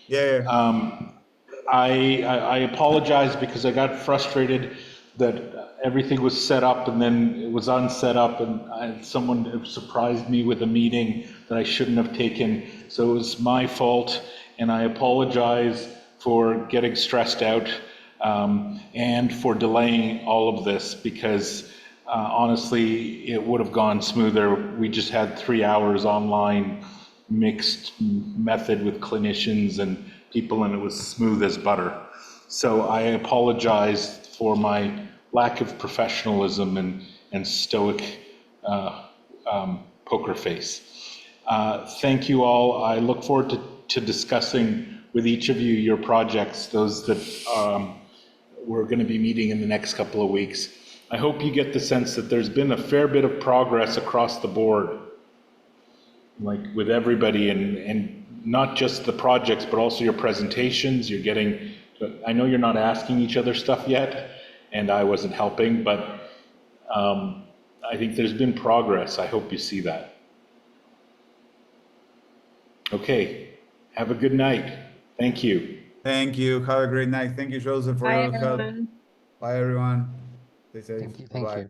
Yeah. I apologize because I got frustrated that everything was set up and then it was unset up, and someone surprised me with a meeting that I shouldn't have taken. So it was my fault, and I apologize for getting stressed out and for delaying all of this, because honestly, it would have gone smoother. We just had 3 hours online, mixed method with clinicians and people, and it was smooth as butter. So I apologize for my lack of professionalism and stoic poker face. Thank you all. I look forward to discussing with each of you your projects, those that we're going to be meeting in the next couple of weeks. I hope you get the sense that there's been a fair bit of progress across the board, like with everybody, and not just the projects, but also your presentations. You're getting, I know you're not asking each other stuff yet, and I wasn't helping, but I think there's been progress. I hope you see that. Okay, have a good night. Thank you. Thank you. Have a great night. Thank you, Joseph, for Bye, your help. everyone. Bye, everyone. Stay safe. Thank you. Bye.